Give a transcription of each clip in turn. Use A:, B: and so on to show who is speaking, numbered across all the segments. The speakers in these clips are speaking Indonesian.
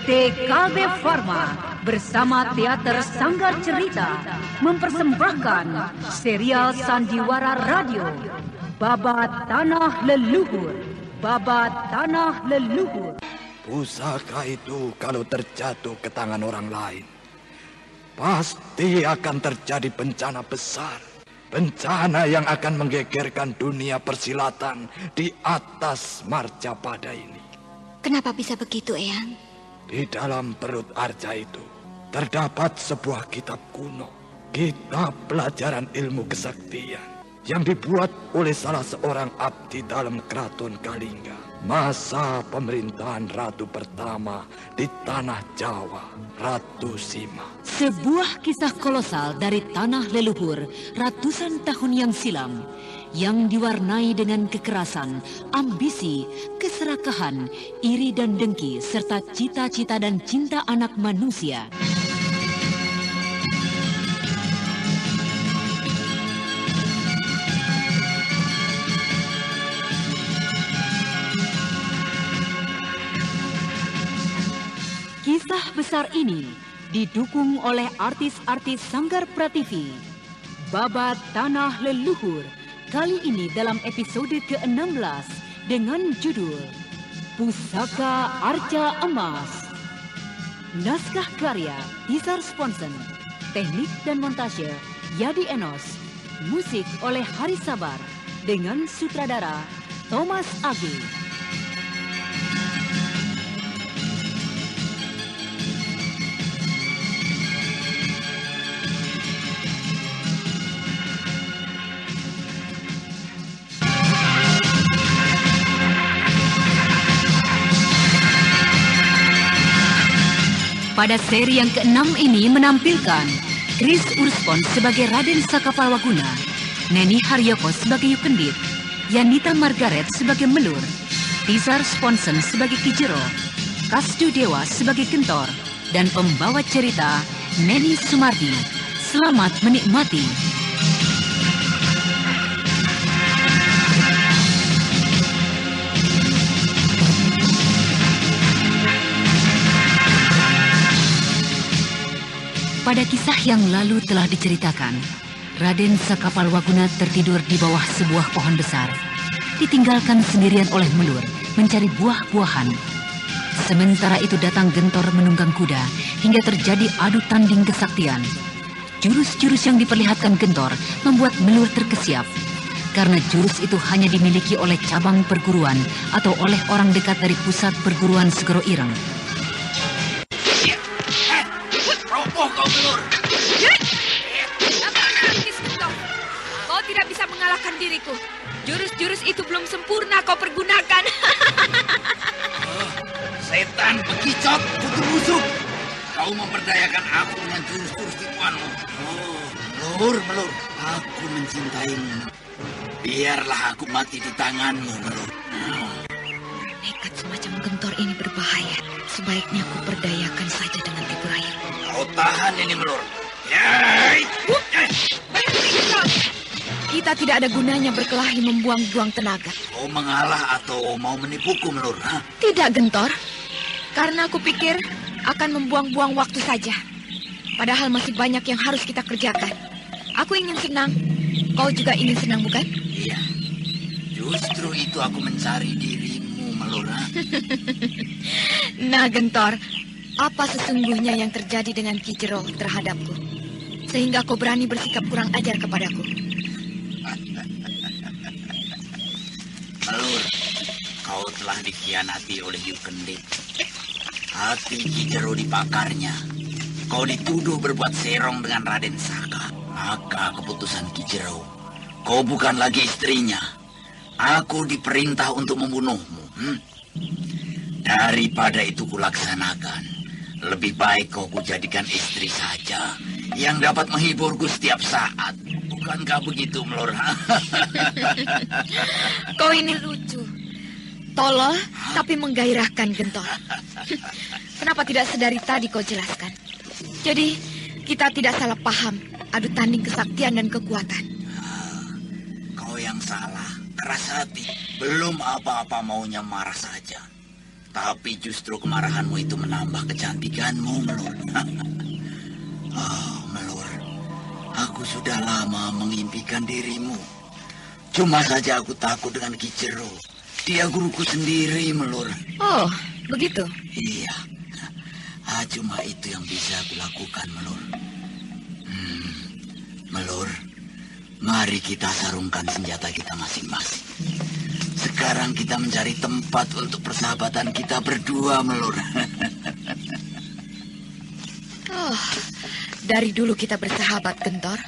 A: PT KB Pharma bersama Teater Sanggar Cerita mempersembahkan serial Sandiwara Radio Babat Tanah Leluhur. Babat Tanah Leluhur.
B: Pusaka itu kalau terjatuh ke tangan orang lain, pasti akan terjadi bencana besar. Bencana yang akan menggegerkan dunia persilatan di atas Marcapada ini.
C: Kenapa bisa begitu, Eyang?
B: Di dalam perut Arca itu terdapat sebuah kitab kuno. Kitab pelajaran ilmu kesaktian yang dibuat oleh salah seorang abdi dalam keraton Kalingga. Masa pemerintahan ratu pertama di tanah Jawa, Ratu Sima.
A: Sebuah kisah kolosal dari tanah leluhur ratusan tahun yang silam, yang diwarnai dengan kekerasan, ambisi, keserakahan, iri dan dengki, serta cita-cita dan cinta anak manusia. Kisah besar ini didukung oleh artis-artis Sanggar Prativi. Babat Tanah Leluhur kali ini dalam episode ke-16 dengan judul Pusaka Arca Emas. Naskah karya Tizar Sponsen, teknik dan montase Yadi Enos, musik oleh Hari Sabar dengan sutradara Thomas Agi. Pada seri yang ke-6 ini menampilkan Chris Urspon sebagai Raden Sakapalwaguna, Neni Haryoko sebagai Yukendit, Yanita Margaret sebagai Melur, Tizar Sponsen sebagai Kijero, Kasdu Dewa sebagai Gentor, dan pembawa cerita Neni Sumardi. Selamat menikmati. Pada kisah yang lalu telah diceritakan, Raden Sakapalwaguna tertidur di bawah sebuah pohon besar, ditinggalkan sendirian oleh Melur mencari buah-buahan. Sementara itu datang Gentor menunggang kuda hingga terjadi adu tanding kesaktian. Jurus-jurus yang diperlihatkan Gentor membuat Melur terkesiap, karena jurus itu hanya dimiliki oleh cabang perguruan atau oleh orang dekat dari pusat perguruan Segoro Ireng.
D: Roboh kau, Melur. Kau tidak bisa mengalahkan diriku. Jurus-jurus itu belum sempurna kau pergunakan.
E: Setan bekicot, kutu busuk. Kau memperdayakan aku dengan jurus-jurus tipuanmu. Melur, aku mencintaimu. Biarlah aku mati di tanganmu, Melur.
C: Nekat semacam Gentor ini berbahaya. Sebaiknya aku perdayakan saja dengan tipu air.
E: Kau tahan ini, Melur. Yai!
C: Kita tidak ada gunanya berkelahi membuang-buang tenaga.
E: Kau mengalah atau mau menipuku, Melur? Ha?
C: Tidak, Gentor. Karena aku pikir akan membuang-buang waktu saja. Padahal masih banyak yang harus kita kerjakan. Aku ingin senang. Kau juga ingin senang, bukan?
E: Iya. Justru itu aku mencari dirimu, Melur. Ha?
C: Nah, Gentor, apa sesungguhnya yang terjadi dengan Kijero terhadapku? Sehingga kau berani bersikap kurang ajar kepadaku.
E: Melur, kau telah dikhianati oleh Yukendit. Hati Kijero dipakarnya. Kau dituduh berbuat serong dengan Raden Saka. Maka keputusan Kijero, kau bukan lagi istrinya. Aku diperintah untuk membunuhmu. Daripada itu kulaksanakan. Lebih baik kau kujadikan istri saja, yang dapat menghiburku setiap saat. Bukankah begitu, Melur?
C: Kau ini lucu. Tolol, tapi menggairahkan, Gentor. Kenapa tidak sedari tadi kau jelaskan? Jadi, kita tidak salah paham. Adu tanding kesaktian dan kekuatan.
E: Kau yang salah. Keras hati. Belum apa-apa maunya marah saja. Tapi justru kemarahanmu itu menambah kecantikanmu, Melur. Oh, Melur, aku sudah lama mengimpikan dirimu. Cuma saja aku takut dengan Ki Jero. Dia guruku sendiri, Melur.
C: Oh, begitu?
E: Iya. Cuma itu yang bisa aku lakukan, Melur. Melur, mari kita sarungkan senjata kita masing-masing. Sekarang kita mencari tempat untuk persahabatan kita berdua, Melur.
C: Oh, dari dulu kita bersahabat, Gentor.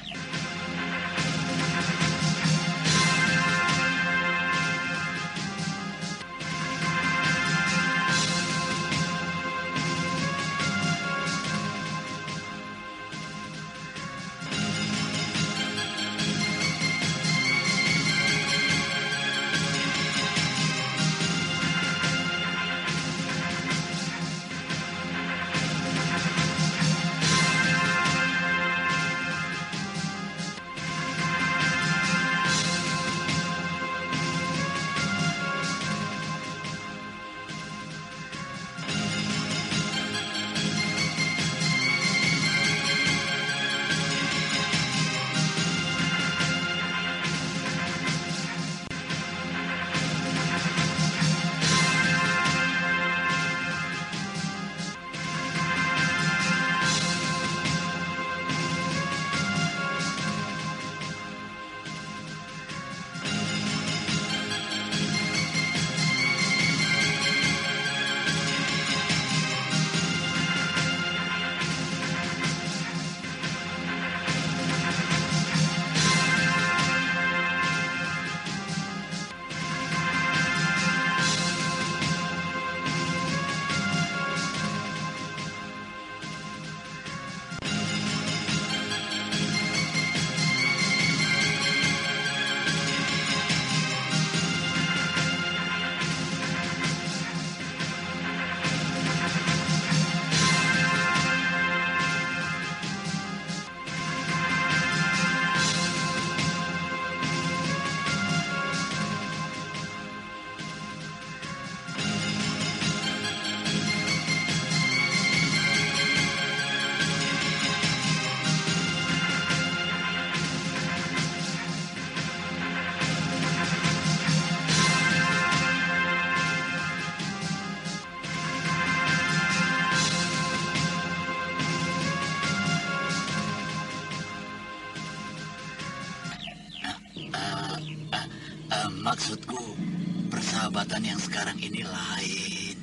E: Maksudku, persahabatan yang sekarang ini lain.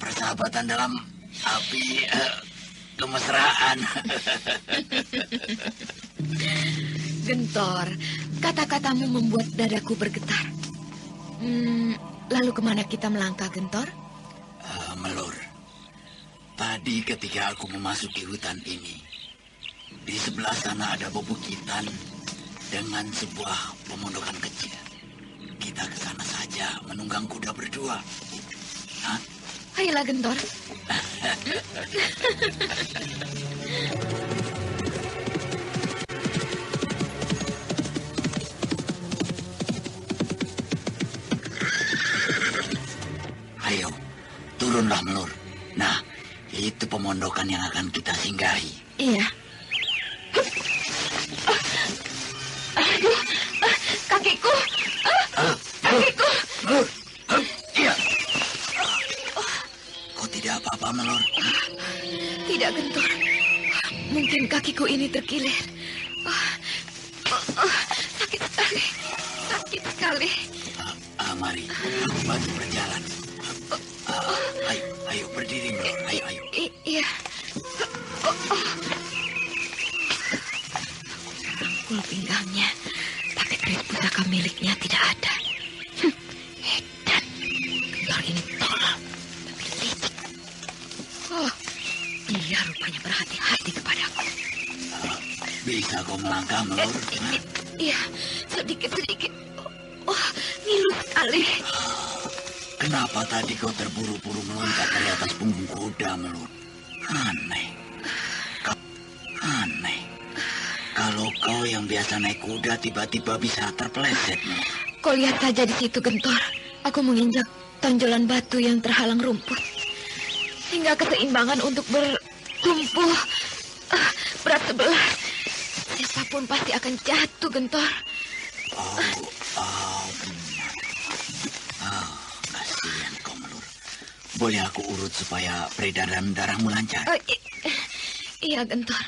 E: Persahabatan dalam api kemesraan.
C: Gentor, kata-katamu membuat dadaku bergetar. Lalu kemana kita melangkah, Gentor?
E: Melur, tadi ketika aku memasuki hutan ini, di sebelah sana ada bebukitan dengan sebuah pemondokan kecil. Kita ke sana saja menunggang kuda berdua. Hah?
C: Ayolah, Gentor.
E: Ayo, turunlah, Melur. Nah, itu pemondokan yang akan kita singgahi.
C: Iya. Aduh, kakiku. Kakiku.
E: Melur, iya. Kau tidak apa-apa, Melur?
C: Tidak, Gentor. Mungkin kakiku ini terkilir. Sakit sekali. Sakit sekali.
E: Mari, aku bantu berjalan. Ayo, berdiri, Melur. Ayo.
C: Iya. Pul pinggangnya, tapi keris pusaka miliknya tidak ada. Edan, Gentor ini tolol, tapi licik. Oh, dia rupanya berhati-hati kepadaku.
E: Bisa kau melangkah, Melur?
C: Iya, sedikit-sedikit. Oh, ngilu sekali.
E: Kenapa tadi kau terburu-buru meloncat dari atas punggung kuda, Melur? Aneh. Aneh. Kalau kau yang biasa naik kuda tiba-tiba bisa terpeleset, Melur.
C: Kau lihat saja di situ, Gentor. Aku menginjak tonjolan batu yang terhalang rumput. Hingga keseimbangan untuk bertumpuh berat sebelah. Siapapun pasti akan jatuh, Gentor.
E: Kasihan kau, Melur. Boleh aku urut supaya peredaran darahmu lancar?
C: Iya, Gentor.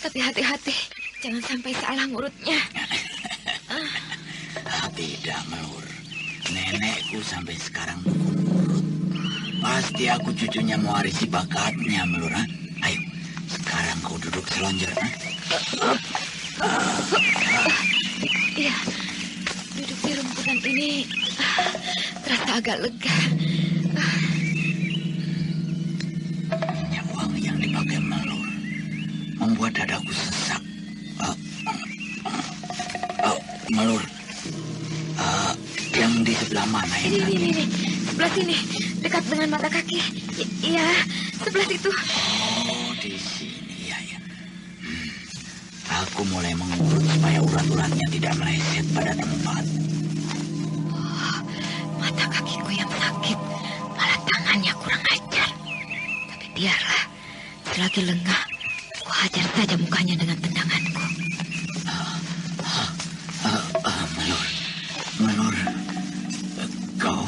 C: Tapi hati-hati, jangan sampai salah ngurutnya.
E: Tidak, Melur. Nenekku sampai sekarang dukun urut. Pasti aku cucunya mewarisi bakatnya, Melur. Ayo, sekarang kau duduk selonjor.
C: Iya, duduk di rumputan ini terasa agak lega.
E: Minyak wangi yang dipakai Melur membuat dadaku sesak. Melur, yang di sebelah mana yang
C: Ini, sebelah sini, dekat dengan mata kaki. Iya, sebelah situ.
E: Oh, di sini, ya. Aku mulai mengurut supaya urat-uratnya tidak meleset pada tempat.
C: Oh, mata kakiku yang sakit, malah tangannya kurang ajar. Tapi biarlah, selagi lengah, ku hajar saja mukanya dengan tendanganku.
E: Melur, kau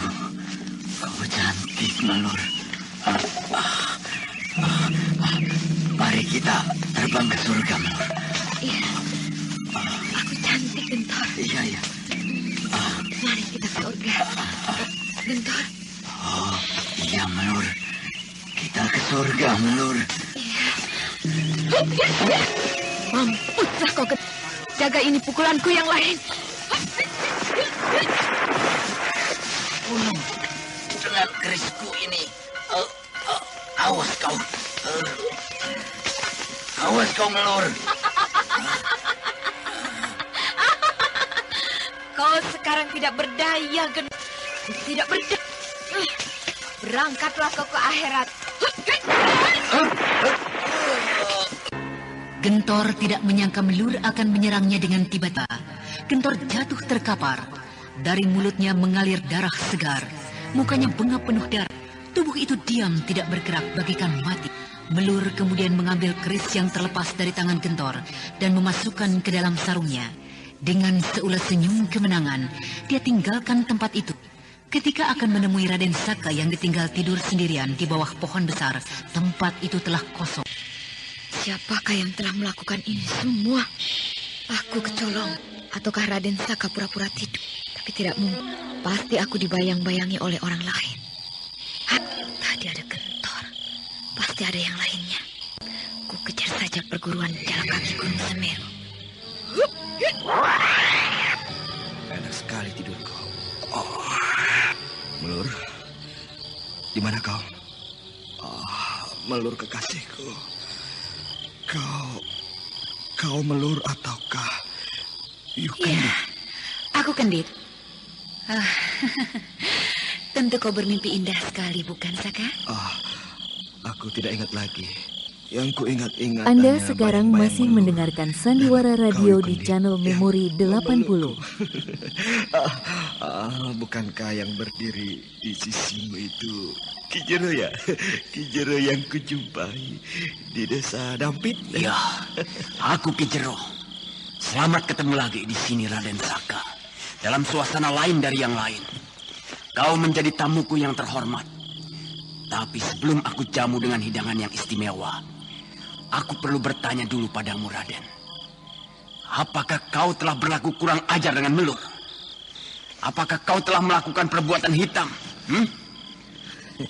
E: cantik, Melur. Mari kita terbang ke surga, Melur.
C: Iya, aku cantik, Gentor.
E: Iya.
C: Mari kita ke surga. Gentor.
E: Oh, iya, Melur. Kita ke surga, Melur.
C: Iya. Mampuslah kau, Gentor. Jaga ini pukulanku yang lain.
E: Dengan kerisku ini, awas kau. Awas kau, Melur.
C: Kau sekarang tidak berdaya, Gentor. Tidak berdaya. Berangkatlah kau ke akhirat.
A: Gentor tidak menyangka Melur akan menyerangnya dengan tiba-tiba. Gentor jatuh terkapar. Dari mulutnya mengalir darah segar. Mukanya bengap penuh darah. Tubuh itu diam tidak bergerak bagaikan mati. Melur kemudian mengambil keris yang terlepas dari tangan Gentor dan memasukkan ke dalam sarungnya. Dengan seulas senyum kemenangan, dia tinggalkan tempat itu. Ketika akan menemui Raden Saka yang ditinggal tidur sendirian di bawah pohon besar, tempat itu telah kosong.
C: Siapakah yang telah melakukan ini semua? Aku kecolong, ataukah Raden Saka pura-pura tidur? Tapi tidak mungkin. Pasti aku dibayang-bayangi oleh orang lain. Tadi ada Gentor. Pasti ada yang lainnya. Ku kejar saja perguruan jalan kaki Gunung Semeru.
B: Enak sekali tidurku. Oh, Melur, di mana kau? Melur kekasihku. Kau Melur ataukah Yukendit?
C: Iya, aku Kendit. Tentu kau bermimpi indah sekali, bukan, Saka?
B: Aku tidak ingat lagi. Yang ku ingat-ingat.
F: Anda sekarang masih mendengarkan Sandiwara Radio di channel Memori 80.
B: Bukankah yang berdiri di sisimu itu Ki Jero ya? Ki Jero yang kujumpai di desa Dampit?
E: Ya, aku Ki Jero. Selamat ketemu lagi di sini, Raden Saka. Dalam suasana lain dari yang lain. Kau menjadi tamuku yang terhormat. Tapi sebelum aku jamu dengan hidangan yang istimewa, aku perlu bertanya dulu padamu, Raden. Apakah kau telah berlaku kurang ajar dengan Melur? Apakah kau telah melakukan perbuatan hitam?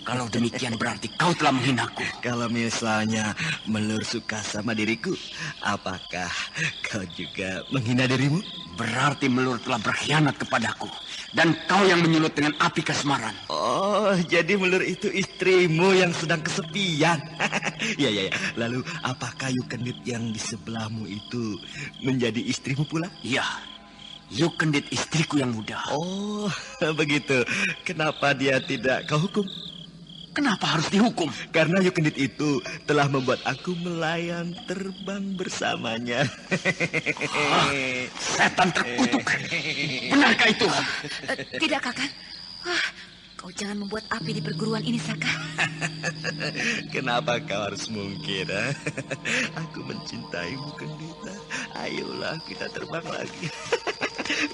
E: Kalau demikian berarti kau telah menghinaku.
B: Kalau misalnya Melur suka sama diriku, apakah kau juga menghina dirimu?
E: Berarti Melur telah berkhianat kepadaku. Dan kau yang menyulut dengan api kasmaran.
B: Oh, jadi Melur itu istrimu yang sedang kesepian. Ya. Lalu apakah Yukendit yang di sebelahmu itu menjadi istrimu pula?
E: Ya, Yukendit istriku yang muda.
B: Oh, begitu. Kenapa dia tidak kau hukum?
E: Kenapa harus dihukum?
B: Karena Yukendit itu telah membuat aku melayang terbang bersamanya.
E: Setan terkutuk. Benarkah itu?
C: Tidak, Kakang.
A: Kau jangan membuat api di perguruan ini, Saka.
G: Kenapa kau harus mungkir? Aku mencintaimu, Kendita. Ayolah kita terbang lagi.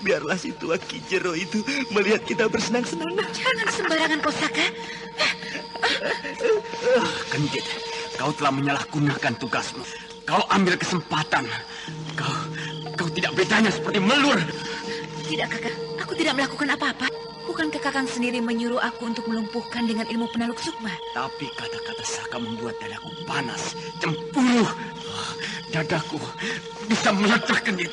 G: Biarlah si tua Ki Jero itu melihat kita bersenang-senang.
A: Jangan sembarangan kau, Saka.
E: Kendit, kau telah menyalahgunakan tugasmu. Kau ambil kesempatan. Kau tidak bedanya seperti melur.
A: Tidak, Kakak. Aku tidak melakukan apa-apa. Bukankah Kakang sendiri menyuruh aku untuk melumpuhkan dengan ilmu penaluk sukma?
E: Tapi kata-kata Saka membuat dadaku panas, cemburu. Dadaku bisa meledak, Kendit.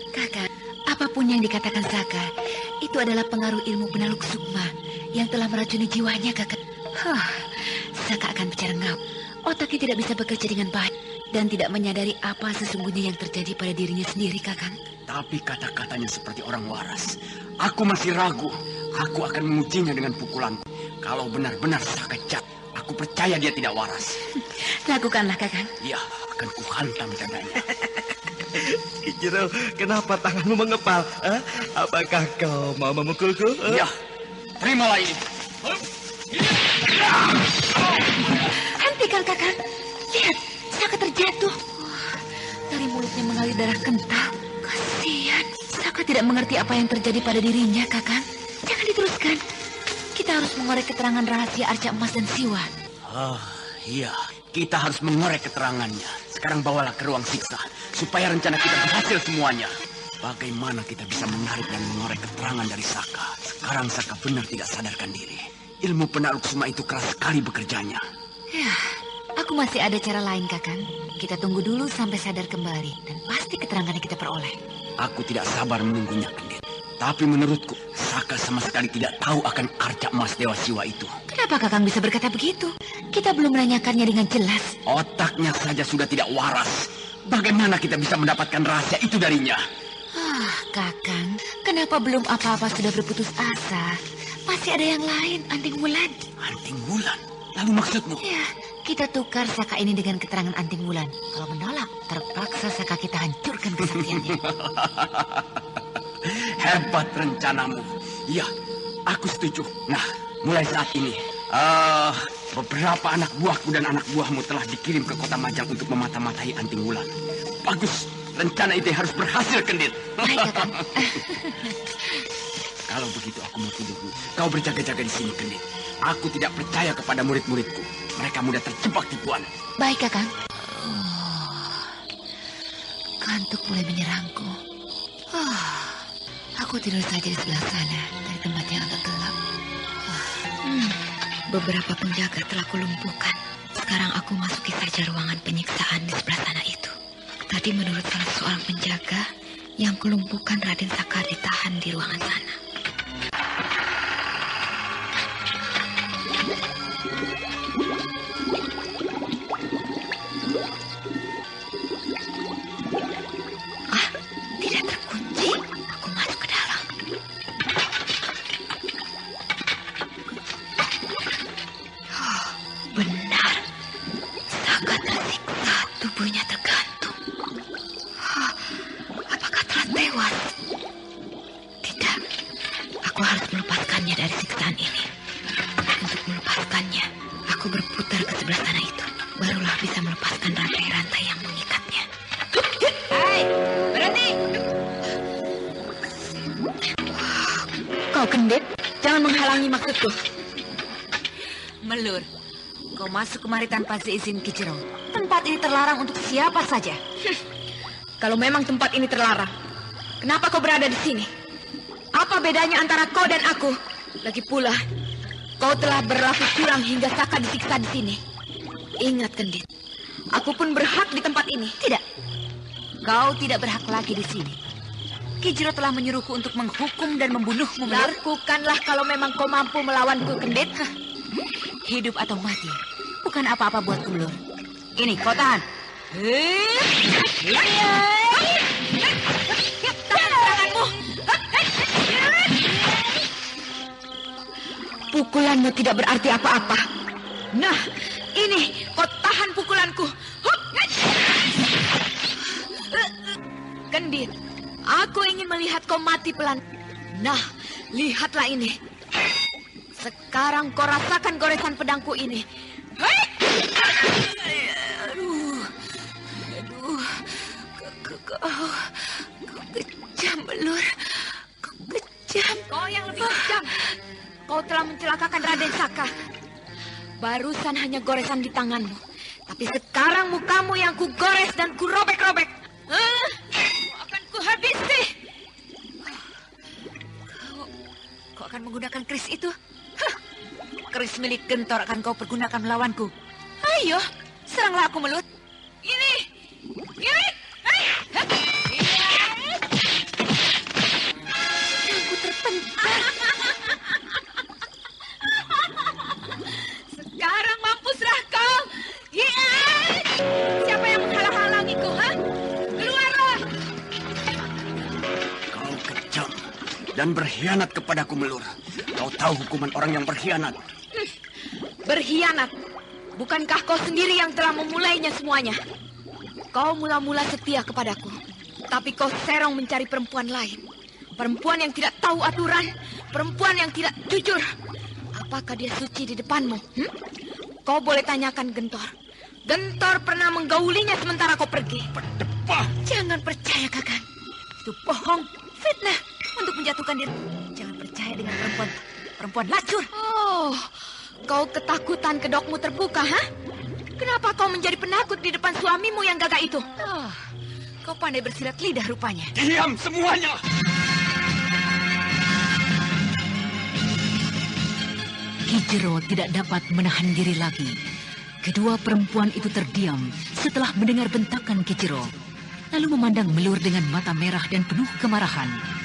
A: Kakak, apapun yang dikatakan Saka, itu adalah pengaruh ilmu penaluk sukma yang telah meracuni jiwanya, Kakak. Saka akan bicara ngap. Otaknya tidak bisa bekerja dengan baik dan tidak menyadari apa sesungguhnya yang terjadi pada dirinya sendiri, Kakang.
E: Tapi kata-katanya seperti orang waras. Aku masih ragu. Aku akan mengujinya dengan pukulanku. Kalau benar-benar Saka jahat, aku percaya dia tidak waras.
A: Lakukanlah, Kakang.
E: Ya, akan kuhantam dadanya.
G: Ki Jero, kenapa tanganmu mengepal? Apakah kau mau memukulku?
E: Ya, terimalah ini.
A: Hentikan, Kakang. Lihat, Saka terjatuh. Dari mulutnya mengalir darah kental. Kasihan. Saka tidak mengerti apa yang terjadi pada dirinya, Kakang. Jangan diteruskan. Kita harus mengorek keterangan rahasia Arca Emas dan Siwa.
E: Iya. Kita harus mengorek keterangannya. Sekarang bawalah ke ruang siksa, supaya rencana kita berhasil semuanya. Bagaimana kita bisa menarik dan mengorek keterangan dari Saka? Sekarang Saka benar tidak sadarkan diri. Ilmu penaluk sukma itu keras sekali bekerjanya.
A: Ya, aku masih ada cara lain, Kakang. Kita tunggu dulu sampai sadar kembali, dan pasti keterangannya kita peroleh.
E: Aku tidak sabar menunggunya, Kendit. Tapi menurutku, Saka sama sekali tidak tahu akan Arca Emas Dewa Siwa itu.
A: Kenapa Kakang bisa berkata begitu? Kita belum menanyakannya dengan jelas.
E: Otaknya saja sudah tidak waras. Bagaimana kita bisa mendapatkan rahasia itu darinya?
A: Kakang, kenapa belum apa-apa sudah berputus asa? Masih ada yang lain, Anting Wulan.
E: Anting Wulan? Lalu maksudmu?
A: Ya, kita tukar Saka ini dengan keterangan Anting Wulan. Kalau menolak, terpaksa Saka kita hancurkan kesaktiannya.
E: Hebat rencanamu. Iya, aku setuju. Nah, mulai saat ini, beberapa anak buahku dan anak buahmu telah dikirim ke kota Majang untuk memata-matai Anting Wulan. Bagus, rencana itu harus berhasil, Kendit.
A: Baik, Kakang.
E: Kalau begitu aku mau tunggu. Kau berjaga-jaga di sini, Kendit. Aku tidak percaya kepada murid-muridku. Mereka mudah terjebak tipuan.
A: Baik, Kakang. Kantuk mulai menyerangku. Aku tidur saja di sebelah sana, dari tempat yang agak gelap. Beberapa penjaga telah kulumpuhkan. Sekarang aku masuki saja ruangan penyiksaan di sebelah sana itu. Tadi menurut salah seorang penjaga, yang kulumpuhkan Raden Saka ditahan di ruangan sana. Tidak terkunci. Aku masuk ke dalam. Benar. Saka tersiksa, tubuhnya tergantung. Apakah telah tewas? Tidak. Aku harus melepaskannya dari siksaan ini. Untuk melepaskannya, aku berputar ke sebelah sana itu. Barulah bisa melepaskan rantai-rantai yang mengikatnya.
D: Hai, berhenti!
C: Kau Kendit, jangan menghalangi maksudku.
A: Melur, kau masuk kemari tanpa seizin Ki Jero. Tempat ini terlarang untuk siapa saja.
C: Kalau memang tempat ini terlarang, kenapa kau berada di sini? Apa bedanya antara kau dan aku? Lagi pula, kau telah berlaku curang hingga Saka disiksa di sini. Ingat, Kendit, aku pun berhak di tempat ini.
A: Tidak, kau tidak berhak lagi di sini. Ki Jero telah menyuruhku untuk menghukum dan membunuhmu, Melur.
C: Lakukanlah kalau memang kau mampu melawanku, Kendit.
A: Hidup atau mati, bukan apa-apa buatku, Melur. Ini, kau tahan.
C: Tahan seranganmu. Pukulanmu tidak berarti apa-apa. Nah, ini kau tahan pukulanku. Kendit, aku ingin melihat kau mati pelan. Nah, Lihatlah ini. Sekarang kau rasakan goresan pedangku ini. Hei! Aduh. Kau kejam, Melur. Kau kejam.
D: Kau yang lebih kejam.
C: Kau telah mencelakakan Raden Saka. Barusan hanya goresan di tanganmu. Tapi sekarang mukamu yang ku gores dan ku robek-robek.
D: Akan ku habisi.
A: Kau akan menggunakan keris itu? Keris milik Gentor akan kau pergunakan melawanku. Ayo, seranglah aku, Melut.
D: Ini.
C: Aku terpental.
D: Sekarang mampuslah kau. Siapa yang menghalang-halangiku, ha? Keluarlah.
E: Kau kejam dan berkhianat kepadaku, Melur. Kau tahu hukuman orang yang berkhianat?
C: Berkhianat. Bukankah kau sendiri yang telah memulainya semuanya? Kau mula-mula setia kepadaku. Tapi kau serong mencari perempuan lain. Perempuan yang tidak tahu aturan. Perempuan yang tidak jujur. Apakah dia suci di depanmu? Kau boleh tanyakan Gentor. Gentor pernah menggaulinya sementara kau pergi.
E: Berdebah.
A: Jangan percaya, Kakang. Itu bohong, fitnah untuk menjatuhkan diri. Jangan percaya dengan perempuan lacur.
C: Oh, kau ketakutan kedokmu terbuka, ha? Kenapa kau menjadi penakut di depan suamimu yang gagah itu?
A: Oh, kau pandai bersilat lidah rupanya.
E: Diam semuanya.
A: Ki Jero tidak dapat menahan diri lagi. Kedua perempuan itu terdiam setelah mendengar bentakan Ki Jero, lalu memandang Melur dengan mata merah dan penuh kemarahan.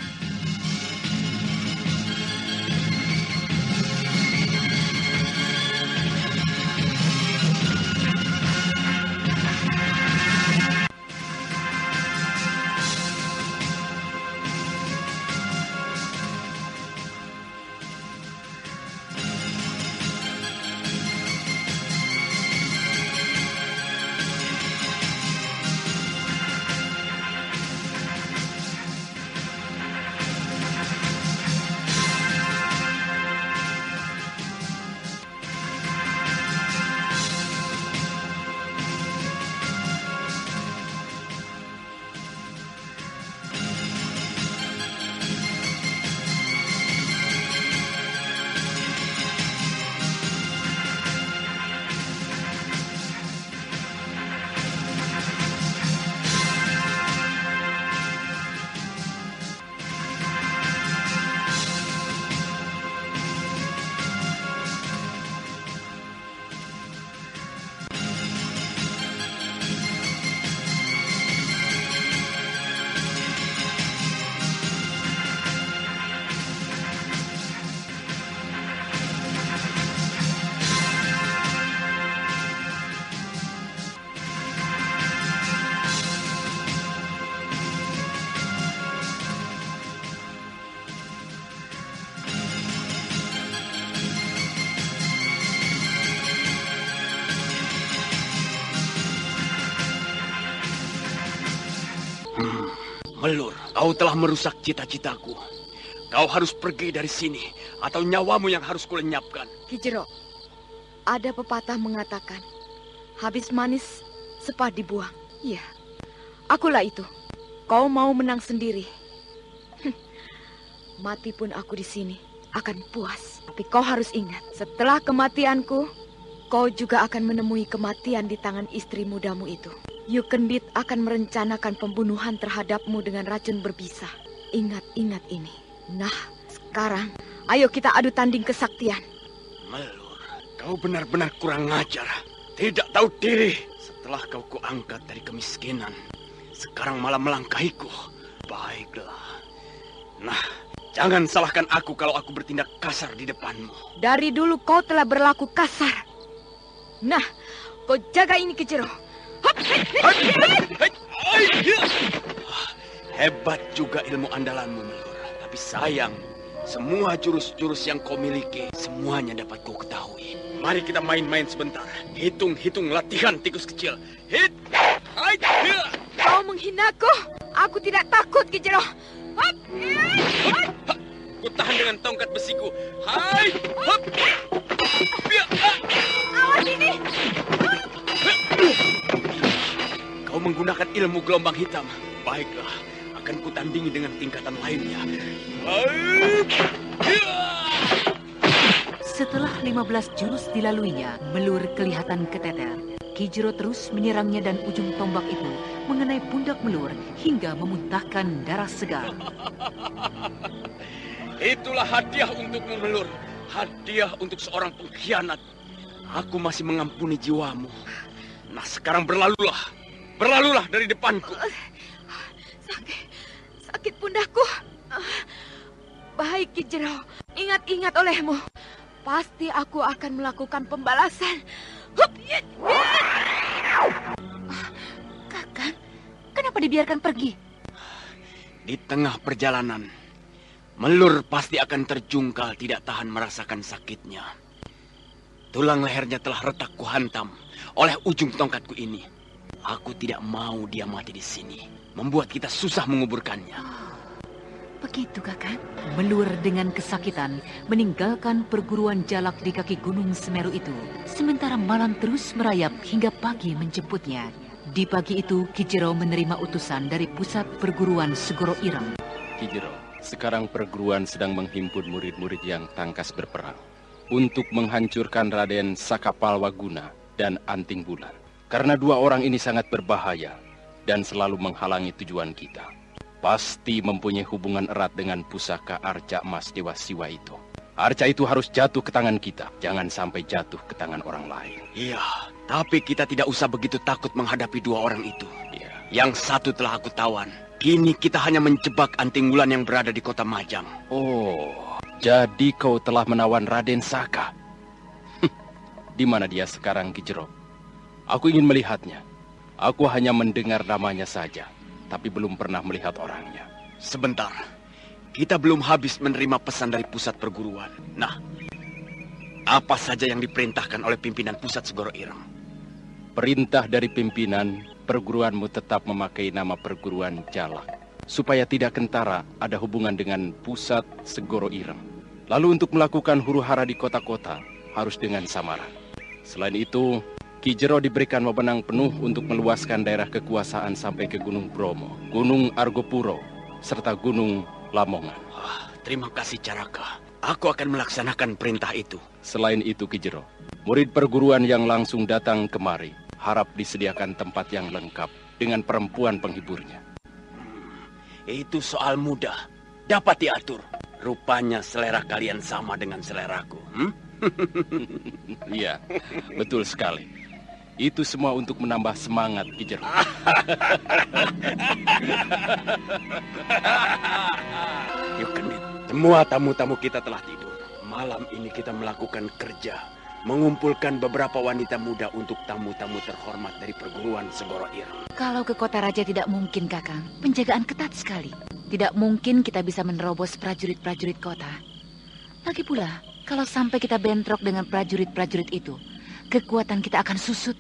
H: Melur, kau telah merusak cita-citaku. Kau harus pergi dari sini, atau nyawamu yang harus kulenyapkan.
C: Ki Jero, ada pepatah mengatakan, habis manis, sepah dibuang. Iya, akulah itu. Kau mau menang sendiri. Mati pun aku di sini akan puas. Tapi kau harus ingat, setelah kematianku, kau juga akan menemui kematian di tangan istri mudamu itu. Yukendit akan merencanakan pembunuhan terhadapmu dengan racun berbisa. Ingat-ingat ini. Nah, sekarang ayo kita adu tanding kesaktian.
H: Melur, kau benar-benar kurang ajar. Tidak tahu diri. Setelah kau kuangkat dari kemiskinan, sekarang malah melangkahiku. Baiklah. Nah, jangan salahkan aku kalau aku bertindak kasar di depanmu.
C: Dari dulu kau telah berlaku kasar. Nah, kau jaga ini Ki Jero.
H: Hebat juga ilmu andalanmu, Melur. Tapi sayang, semua jurus-jurus yang kau miliki, semuanya dapat kau ketahui. Mari kita main-main sebentar. Hitung-hitung latihan tikus kecil. Hit! Hai!
C: Kau menghinaku. Aku tidak takut, Ki Jero.
H: Ku tahan dengan tongkat besiku. Hai! Hop!
D: Awas ini!
H: Kau menggunakan ilmu gelombang hitam. Baiklah, akan ku tandingi dengan tingkatan lainnya. Hai!
A: Setelah 15 jurus dilaluinya, Melur kelihatan keteter. Kijero terus menyerangnya dan ujung tombak itu mengenai pundak Melur hingga memuntahkan darah segar.
H: Itulah hadiah untukmu, Melur. Hadiah untuk seorang pengkhianat. Aku masih mengampuni jiwamu. Nah, sekarang berlalulah. Berlalulah dari depanku.
D: Sakit pundakku. Baik, Kijero. Ingat-ingat olehmu. Pasti aku akan melakukan pembalasan. Hup!
A: Kakang, kenapa dibiarkan pergi?
H: Di tengah perjalanan, Melur pasti akan terjungkal tidak tahan merasakan sakitnya. Tulang lehernya telah retak kuhantam oleh ujung tongkatku ini. Aku tidak mau dia mati di sini. Membuat kita susah menguburkannya.
A: Begitu, Kakang. Melur dengan kesakitan meninggalkan perguruan jalak di kaki Gunung Semeru itu. Sementara malam terus merayap hingga pagi menjemputnya. Di pagi itu, Kijero menerima utusan dari pusat perguruan Segoro Ireng.
I: Kijero, sekarang perguruan sedang menghimpun murid-murid yang tangkas berperang untuk menghancurkan Raden Sakapalwaguna dan Anting Bulan. Karena dua orang ini sangat berbahaya dan selalu menghalangi tujuan kita. Pasti mempunyai hubungan erat dengan pusaka arca emas Dewa Siwa itu. Arca itu harus jatuh ke tangan kita, jangan sampai jatuh ke tangan orang lain.
H: Iya, tapi kita tidak usah begitu takut menghadapi dua orang itu.
I: Iya.
H: Yang satu telah aku tawan. Kini kita hanya menjebak Anting Wulan yang berada di kota Majang.
I: Oh, jadi kau telah menawan Raden Saka. Di mana dia sekarang, Kijero? Aku ingin melihatnya. Aku hanya mendengar namanya saja, tapi belum pernah melihat orangnya.
H: Sebentar, kita belum habis menerima pesan dari pusat perguruan. Nah, apa saja yang diperintahkan oleh pimpinan pusat Segoro Ireng?
I: Perintah dari pimpinan, perguruanmu tetap memakai nama perguruan Jalak, supaya tidak kentara ada hubungan dengan pusat Segoro Ireng. Lalu untuk melakukan huru-hara di kota-kota, harus dengan samaran. Selain itu, Kijero diberikan wewenang penuh untuk meluaskan daerah kekuasaan sampai ke Gunung Bromo, Gunung Argopuro, serta Gunung Lamongan.
H: Terima kasih, Caraka. Aku akan melaksanakan perintah itu.
I: Selain itu, Kijero, murid perguruan yang langsung datang kemari harap disediakan tempat yang lengkap dengan perempuan penghiburnya.
H: Itu soal mudah. Dapat diatur. Rupanya selera kalian sama dengan seleraku.
I: Iya, betul sekali. Itu semua untuk menambah semangat, Kijero.
H: Yuk, Kendit. Semua tamu-tamu kita telah tidur. Malam ini kita melakukan kerja. Mengumpulkan beberapa wanita muda untuk tamu-tamu terhormat dari perguruan Segoro Ireng.
A: Kalau ke kota raja tidak mungkin, Kakang. Penjagaan ketat sekali. Tidak mungkin kita bisa menerobos prajurit-prajurit kota. Lagi pula, kalau sampai kita bentrok dengan prajurit-prajurit itu, kekuatan kita akan susut.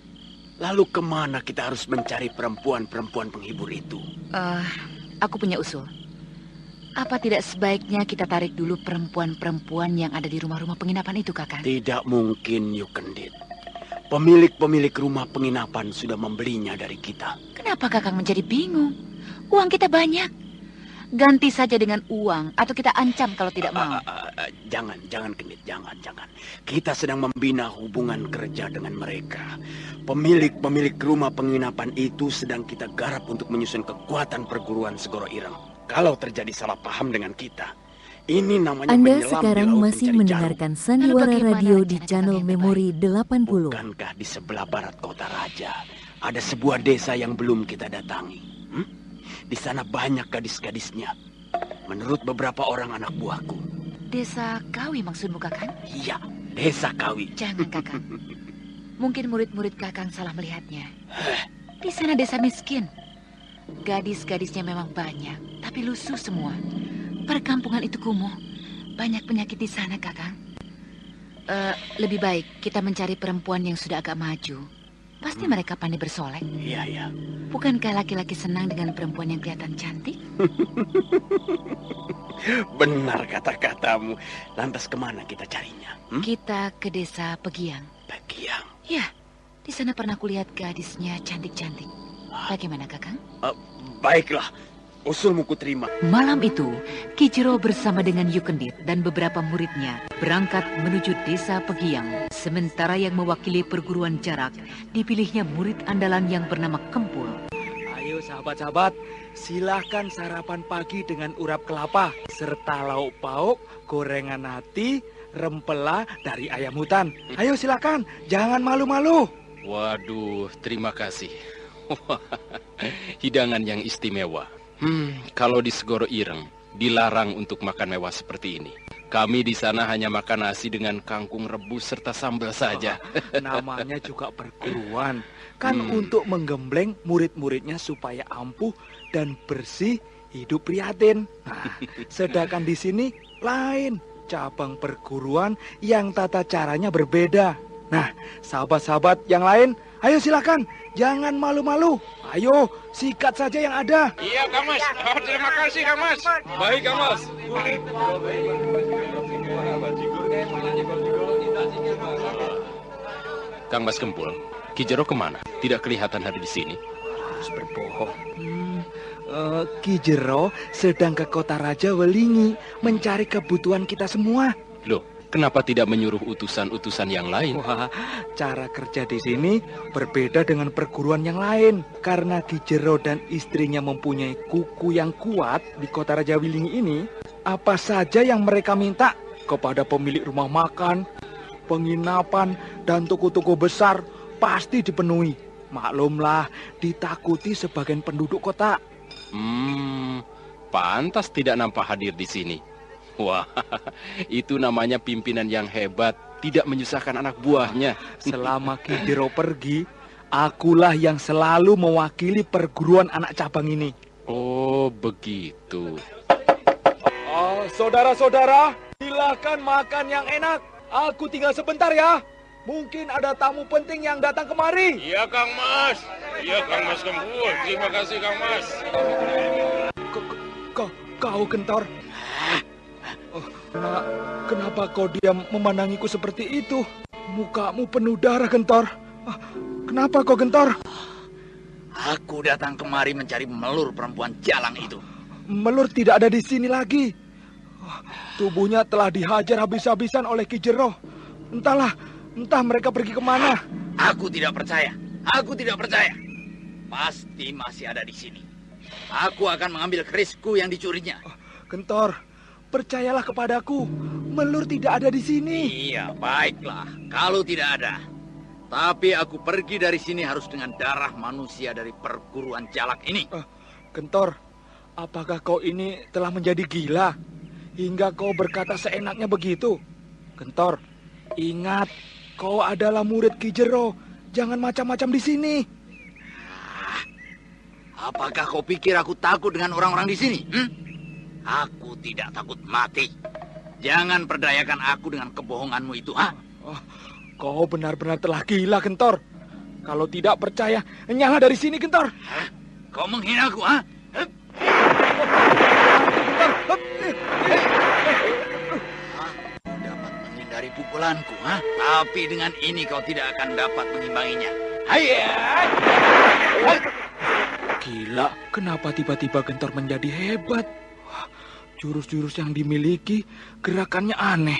H: Lalu kemana kita harus mencari perempuan-perempuan penghibur itu?
A: Aku punya usul. Apa tidak sebaiknya kita tarik dulu perempuan-perempuan yang ada di rumah-rumah penginapan itu, Kakang?
H: Tidak mungkin, Yukendit. Pemilik-pemilik rumah penginapan sudah membelinya dari kita.
A: Kenapa Kakang menjadi bingung? Uang kita banyak. Ganti saja dengan uang, atau kita ancam kalau tidak mau.
H: Jangan, Kendit, jangan. Kita sedang membina hubungan kerja dengan mereka. Pemilik-pemilik rumah penginapan itu sedang kita garap untuk menyusun kekuatan perguruan Segoro Ireng. Kalau terjadi salah paham dengan kita, ini namanya
F: Anda
H: menyelam
F: sekarang
H: di laut
F: masih
H: mencari
F: mendengarkan Sandiwara Radio di channel Memori 80.
H: Bukankah di sebelah barat kota raja ada sebuah desa yang belum kita datangi? Di sana banyak gadis-gadisnya. Menurut beberapa orang anak buahku.
A: Desa Kawi maksudmu, Kakang?
H: Iya, desa Kawi.
A: Jangan, Kakang. Mungkin murid-murid Kakang salah melihatnya. Di sana desa miskin. Gadis-gadisnya memang banyak, tapi lusuh semua. Perkampungan itu kumuh. Banyak penyakit di sana, Kakang. Lebih baik kita mencari perempuan yang sudah agak maju. Pasti mereka pandai bersolek.
H: Iya.
A: Bukankah laki-laki senang dengan perempuan yang kelihatan cantik?
H: Benar kata-katamu. Lantas kemana kita carinya?
A: Kita ke desa Pegiang.
H: Pegiang?
A: Ya, di sana pernah kulihat gadisnya cantik-cantik. Bagaimana, Kakang?
H: Baiklah, usulmu kuterima.
A: Malam itu, Ki Jero bersama dengan Yukendit dan beberapa muridnya berangkat menuju desa Pegiang. Sementara yang mewakili perguruan jarak, dipilihnya murid andalan yang bernama Kempul.
J: Ayo sahabat-sahabat, silahkan sarapan pagi dengan urap kelapa, serta lauk pauk, gorengan hati, rempela dari ayam hutan. Ayo silakan, jangan malu-malu.
I: Waduh, terima kasih. Hidangan yang istimewa. Kalau di Segoro Ireng, dilarang untuk makan mewah seperti ini. Kami di sana hanya makan nasi dengan kangkung rebus serta sambal saja.
J: Namanya juga perguruan. Kan untuk menggembleng murid-muridnya supaya ampuh dan bersih hidup prihatin. Nah, sedangkan di sini lain. Cabang perguruan yang tata caranya berbeda. Nah, sahabat-sahabat yang lain, ayo silakan, jangan malu-malu. Ayo, sikat saja yang ada.
K: Iya, Kang Mas. Terima kasih, Kang Mas. Baik, Kang Mas.
I: Kang Mas Kempul, Ki Jero kemana? Tidak kelihatan hari di sini.
J: Harus berbohong. Ki Jero sedang ke kota Raja Welingi mencari kebutuhan kita semua.
I: Loh, kenapa tidak menyuruh utusan-utusan yang lain?
J: Wah, cara kerja di sini berbeda dengan perguruan yang lain. Karena Ki Jero dan istrinya mempunyai kuku yang kuat di kota Raja Welingi ini, apa saja yang mereka minta kepada pemilik rumah makan, penginapan, dan toko-toko besar pasti dipenuhi. Maklumlah, ditakuti sebagian penduduk kota.
I: Pantas tidak nampak hadir di sini. Wah, itu namanya pimpinan yang hebat, tidak menyusahkan anak buahnya.
J: Selama Ki Jero pergi, akulah yang selalu mewakili perguruan anak cabang ini.
I: Oh, begitu.
J: Saudara-saudara, silakan makan yang enak. Aku tinggal sebentar ya. Mungkin ada tamu penting yang datang kemari.
K: Iya, Kang Mas. Iya, Kang Mas Kempul. Terima kasih, Kang Mas.
J: Kau Gentor. Kenapa kau diam memandangiku seperti itu? Mukamu penuh darah, Gentor. Kenapa kau, Gentor?
E: Aku datang kemari mencari Melur perempuan jalang itu.
J: Melur tidak ada di sini lagi. Tubuhnya telah dihajar habis-habisan oleh Ki Jero. Entah mereka pergi kemana.
E: Aku tidak percaya. Aku tidak percaya. Pasti masih ada di sini. Aku akan mengambil kerisku yang dicurinya.
J: Gentor, percayalah kepadaku. Melur tidak ada di sini.
E: Iya, baiklah. Kalau tidak ada. Tapi aku pergi dari sini harus dengan darah manusia dari perguruan jalak ini.
J: Gentor, apakah kau ini telah menjadi gila? Hingga kau berkata seenaknya begitu? Gentor, ingat, kau adalah murid Ki Jero. Jangan macam-macam di sini.
E: Apakah kau pikir aku takut dengan orang-orang di sini? Aku tidak takut mati. Jangan perdayakan aku dengan kebohonganmu itu.
J: Kau benar-benar telah gila, Gentor. Kalau tidak percaya, nyala dari sini, Gentor.
E: Kau menghina aku, dapat menghindari pukulanku, Tapi dengan ini kau tidak akan dapat mengimbanginya.
J: Gila, kenapa tiba-tiba Gentor menjadi hebat? Jurus-jurus yang dimiliki, gerakannya aneh.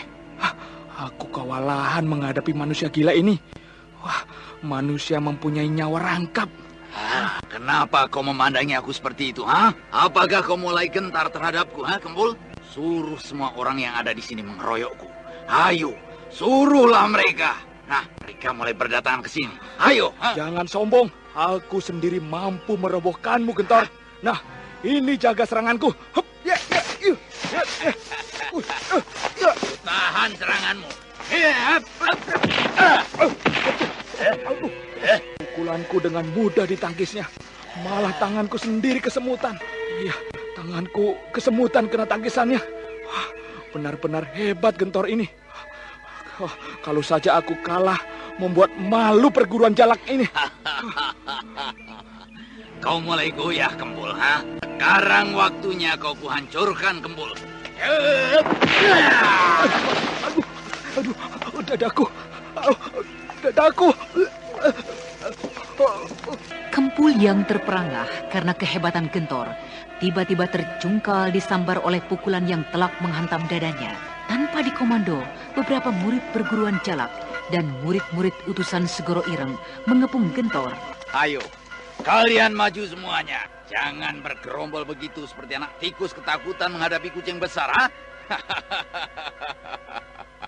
J: Aku kewalahan menghadapi manusia gila ini. Wah, manusia mempunyai nyawa rangkap.
E: Kenapa kau memandangi aku seperti itu, Apakah kau mulai gentar terhadapku, Kempul? Suruh semua orang yang ada di sini mengeroyokku. Ayo, suruhlah mereka. Nah, mereka mulai berdatangan ke sini. Ayo.
J: Jangan sombong. Aku sendiri mampu merobohkanmu, Gentor. Nah, ini jaga seranganku.
E: Tahan seranganmu.
J: Pukulanku dengan mudah ditangkisnya. Malah tanganku sendiri kesemutan. Iya, tanganku kesemutan kena tangkisannya. Wah, benar-benar hebat Gentor ini. Kalau saja aku kalah, membuat malu perguruan jalak ini.
E: Kau mulai goyah, Kempul, ha? Sekarang waktunya kau kuhancurkan, Kempul.
J: Aduh, dadaku. Dadaku.
A: Kempul yang terperangah karena kehebatan Gentor tiba-tiba terjungkal disambar oleh pukulan yang telak menghantam dadanya. Tanpa dikomando, beberapa murid perguruan jalak dan murid-murid utusan Segoro Ireng mengepung Gentor.
E: Ayo, kalian maju semuanya. Jangan bergerombol begitu seperti anak tikus ketakutan menghadapi kucing besar, ha?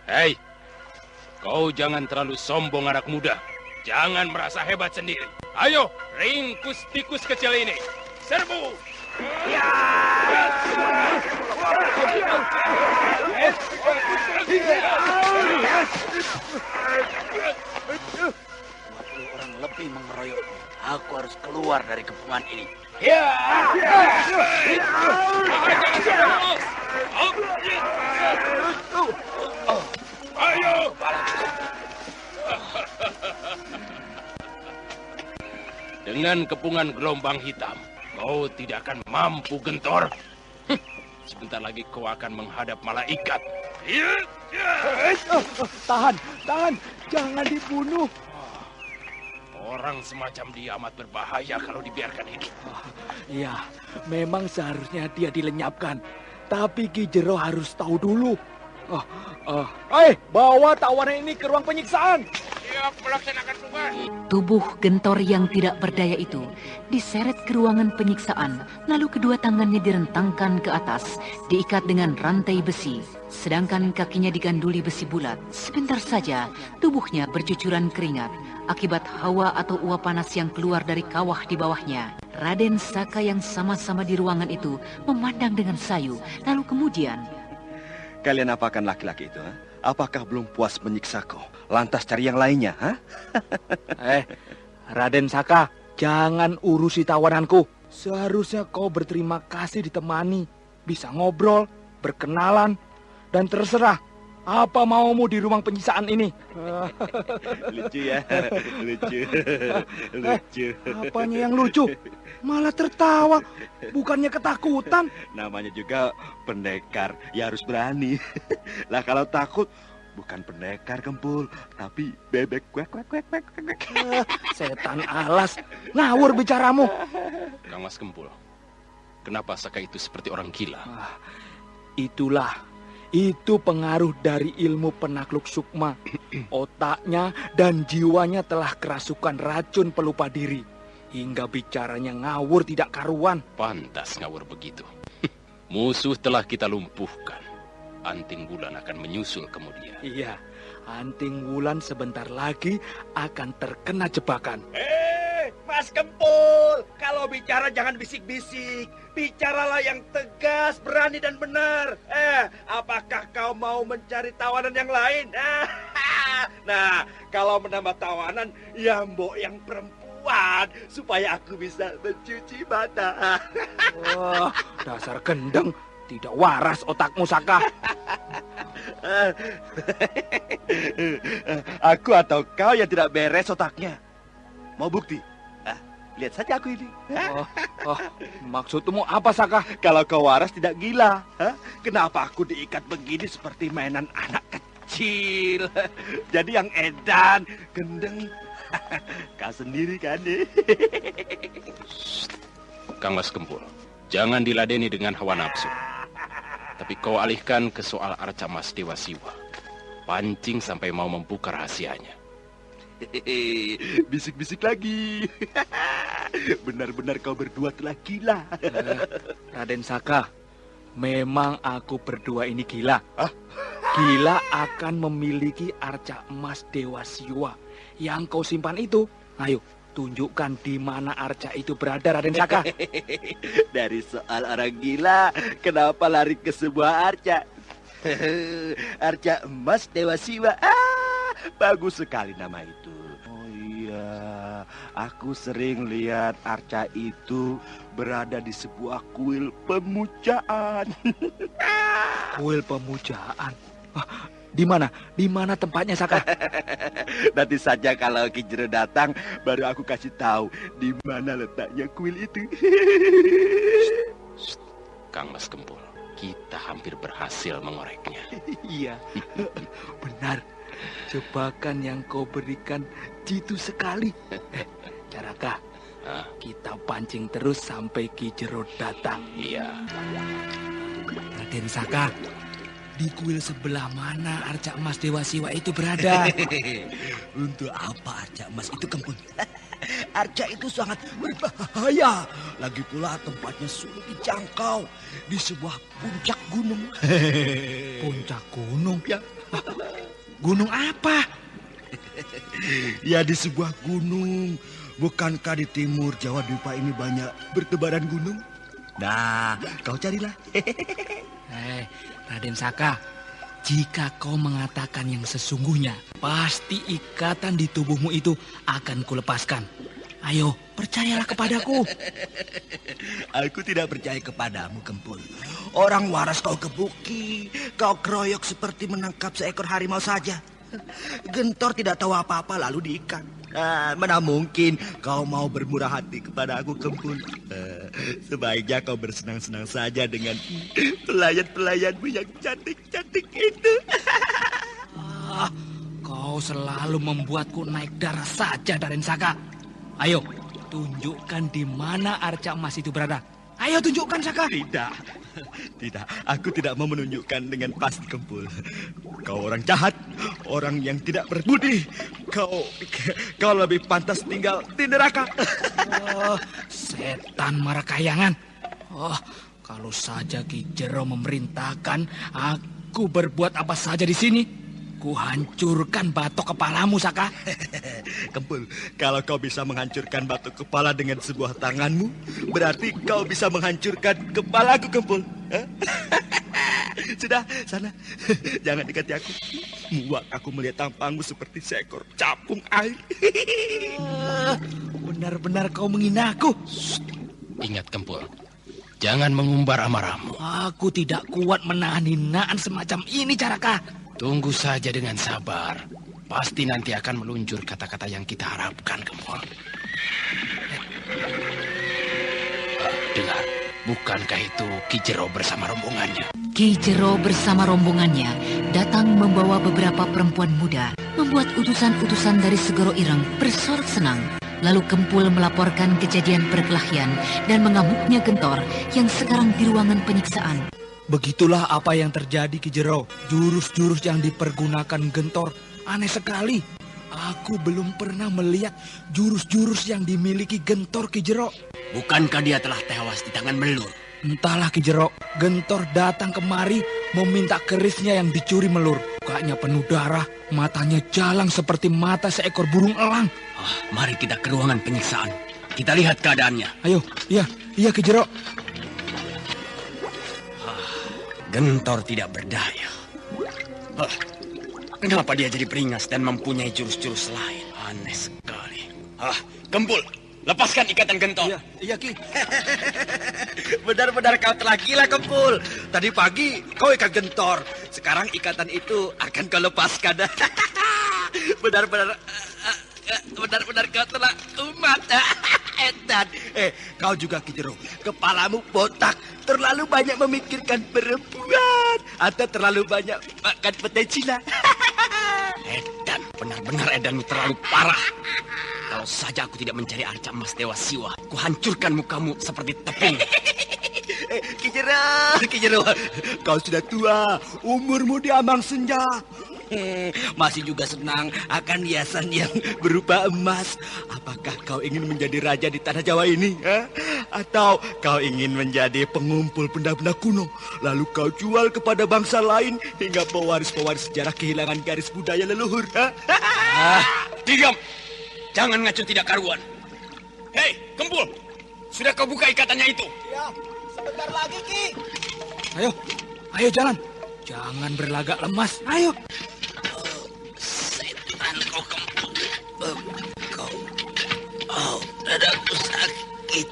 I: Hei, kau jangan terlalu sombong anak muda. Jangan merasa hebat sendiri. Ayo, ringkus tikus kecil ini. Serbu! Ya!
E: Orang lebih mengeroyok. Aku harus keluar dari kepungan ini.
K: Ayo!
I: Dengan kepungan gelombang hitam, kau tidak akan mampu, Gentor. Sebentar lagi kau akan menghadap malaikat.
J: Tahan, jangan dibunuh.
I: Orang semacam dia amat berbahaya kalau dibiarkan hidup.
J: Iya, memang seharusnya dia dilenyapkan. Tapi Ki Jero harus tahu dulu. Bawa tawanan ini ke ruang penyiksaan.
K: Siap melaksanakan tugas.
A: Tubuh Gentor yang tidak berdaya itu diseret ke ruangan penyiksaan, lalu kedua tangannya direntangkan ke atas, diikat dengan rantai besi, sedangkan kakinya diganduli besi bulat. Sebentar saja, tubuhnya bercucuran keringat akibat hawa atau uap panas yang keluar dari kawah di bawahnya. Raden Saka yang sama-sama di ruangan itu memandang dengan sayu, lalu kemudian...
G: Kalian apakan laki-laki itu, ha? Apakah belum puas menyiksa kau? Lantas cari yang lainnya, ha?
J: Raden Saka, jangan urusi tawananku. Seharusnya kau berterima kasih ditemani, bisa ngobrol, berkenalan, dan terserah apa maumu di ruang penyiksaan ini.
G: Lucu ya, lucu.
J: Apanya yang lucu? Malah tertawa, bukannya ketakutan.
G: Namanya juga pendekar, ya harus berani. Lah kalau takut, bukan pendekar, Kempul, tapi bebek kuek.
J: Setan alas, ngawur bicaramu.
I: Kang Mas Kempul, kenapa Saka itu seperti orang gila?
J: Itu pengaruh dari ilmu penakluk sukma. Otaknya dan jiwanya telah kerasukan racun pelupa diri. Hingga bicaranya ngawur tidak karuan.
I: Pantas ngawur begitu. Musuh telah kita lumpuhkan. Anting Wulan akan menyusul kemudian.
J: Iya, Anting Wulan sebentar lagi akan terkena jebakan.
G: Mas Kempul, kalau bicara jangan bisik-bisik. Bicaralah yang tegas, berani dan benar. Apakah kau mau mencari tawanan yang lain? Nah, kalau menambah tawanan, ya mbok yang perempuan, supaya aku bisa mencuci mata.
J: Wah, dasar gendeng, tidak waras otakmu, Saka.
G: Aku atau kau yang tidak beres otaknya? Mau bukti? Lihat saja aku ini.
J: Maksudmu apa, Saka?
G: Kalau kau waras tidak gila, kenapa aku diikat begini seperti mainan anak kecil? Jadi yang edan, gendeng, kau sendiri kan?
I: Kang Mas Kempul, jangan diladeni dengan hawa nafsu. Tapi kau alihkan ke soal Arca Mas Dewa Siwa. Pancing sampai mau membuka rahasianya.
G: Bisik-bisik lagi. Benar-benar kau berdua telah gila.
J: Raden Saka, memang aku berdua ini gila. Gila akan memiliki arca emas Dewa Siwa. Yang kau simpan itu, ayo tunjukkan di mana arca itu berada, Raden Saka.
G: Dari soal orang gila, kenapa lari ke sebuah arca? Arca emas Dewa Siwa. Bagus sekali nama itu. Oh iya, aku sering lihat arca itu berada di sebuah kuil pemujaan.
J: Kuil pemujaan? Di mana tempatnya, Saka?
H: Nanti saja kalau Ki Jero datang, baru aku kasih tahu di mana letaknya kuil itu.
I: Kang Mas Kempul, kita hampir berhasil mengoreknya.
J: Iya, benar. Jebakan yang kau berikan jitu sekali. Caraka, kita pancing terus sampai Ki Jero datang.
I: Iya.
J: Raden Saka, di kuil sebelah mana arca emas Dewa Siwa itu berada?
L: Untuk apa arca emas itu, Kempul? Arca itu sangat berbahaya. Lagi pula tempatnya sulit dijangkau di sebuah puncak gunung.
J: Puncak gunung? Ya. Gunung apa?
L: Ya, di sebuah gunung. Bukankah di timur Jawa Dwipa ini banyak bertebaran gunung? Nah, kau carilah.
J: Raden Saka, jika kau mengatakan yang sesungguhnya, pasti ikatan di tubuhmu itu akan kulepaskan. Ayo, percayalah kepadaku.
L: Aku tidak percaya kepadamu, Kempul. Orang waras kau gebuki, kau keroyok seperti menangkap seekor harimau saja. Gentor tidak tahu apa-apa lalu diikat. Mana mungkin kau mau bermurah hati kepada aku, Kempul. Sebaiknya kau bersenang-senang saja dengan pelayan-pelayanmu yang cantik-cantik itu.
J: Kau selalu membuatku naik darah saja, Raden Saka. Ayo, tunjukkan di mana arca emas itu berada. Ayo tunjukkan, Saka.
L: Tidak, aku tidak mau menunjukkan dengan pasti, Kempul. Kau orang jahat, orang yang tidak berbudi. Kau lebih pantas tinggal di neraka.
J: Setan Marakayangan. Kalau saja Ki Jero memerintahkan aku berbuat apa saja di sini, ku hancurkan batok kepalamu, Saka.
L: Kempul, kalau kau bisa menghancurkan batok kepala dengan sebuah tanganmu, berarti kau bisa menghancurkan kepalaku, Kempul. Sudah, sana. Jangan dekati aku. Muak aku melihat tampangmu seperti seekor capung air.
J: Benar-benar kau menghina aku.
I: Ingat, Kempul, jangan mengumbar amarahmu.
J: Aku tidak kuat menahan hinaan semacam ini, Caraka.
I: Tunggu saja dengan sabar. Pasti nanti akan meluncur kata-kata yang kita harapkan, Kempul. Dengar, bukankah itu Ki Jero bersama rombongannya?
A: Ki Jero bersama rombongannya datang membawa beberapa perempuan muda, membuat utusan-utusan dari Segoro Ireng bersorak senang. Lalu Kempul melaporkan kejadian perkelahian dan mengamuknya Gentor yang sekarang di ruangan penyiksaan.
J: Begitulah apa yang terjadi, Ki Jero. Jurus-jurus yang dipergunakan Gentor aneh sekali. Aku belum pernah melihat jurus-jurus yang dimiliki Gentor, Ki Jero.
E: Bukankah dia telah tewas di tangan Melur?
J: Entahlah, Ki Jero. Gentor datang kemari meminta kerisnya yang dicuri Melur. Mukanya penuh darah, matanya jalang seperti mata seekor burung elang.
E: Mari kita ke ruangan penyiksaan. Kita lihat keadaannya.
J: Ayo, iya Ki Jero.
E: Gentor tidak berdaya. Kenapa dia jadi beringas dan mempunyai jurus-jurus lain? Aneh sekali. Kempul, lepaskan ikatan Gentor.
L: Iya, Ki. Benar-benar kau telah gila, Kempul. Tadi pagi kau ikat Gentor. Sekarang ikatan itu akan kau lepaskan. Benar-benar kau telah umat. Edan. Kau juga, Ki Jero. Kepalamu botak. Terlalu banyak memikirkan perempuan. Atau terlalu banyak makan petai Cina.
E: Edan, benar-benar Edanmu terlalu parah. Kalau saja aku tidak mencari arca emas Dewa Siwa, ku hancurkan mukamu seperti tepung.
L: Ki Jero, kau sudah tua. Umurmu diambang senja. Masih juga senang akan hiasan yang berupa emas. Apakah kau ingin menjadi raja di tanah Jawa ini? Atau kau ingin menjadi pengumpul benda-benda kuno, lalu kau jual kepada bangsa lain hingga pewaris-pewaris sejarah kehilangan garis budaya leluhur?
E: Diam! Jangan ngacu tidak karuan. Hei, Kempul! Sudah kau buka ikatannya itu?
L: Ya, sebentar lagi, Ki.
J: Ayo jalan. Jangan berlagak lemas. Ayo.
E: Setan kau, Kempul. Dadaku sakit.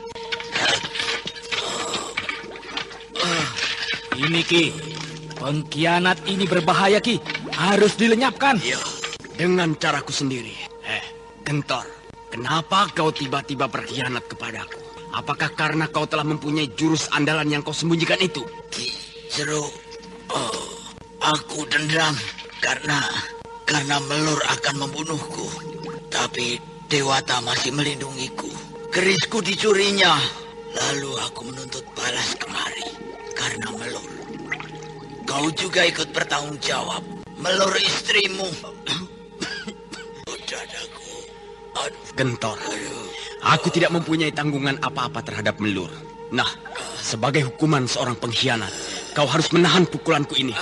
J: Ini, Ki. Pengkhianat ini berbahaya, Ki. harus dilenyapkan.
H: Iya, dengan caraku sendiri. Gentor, kenapa kau tiba-tiba berkhianat kepadaku? Apakah karena kau telah mempunyai jurus andalan yang kau sembunyikan itu?
E: Ki Jero, aku dendam karena Melur akan membunuhku. Tapi Dewata masih melindungiku. Kerisku dicurinya. Lalu aku menuntut balas kemari karena Melur. Kau juga ikut bertanggung jawab. Melur istrimu. Dadaku.
H: Gentor, aku tidak mempunyai tanggungan apa-apa terhadap Melur. Nah, sebagai hukuman seorang pengkhianat, kau harus menahan pukulanku ini.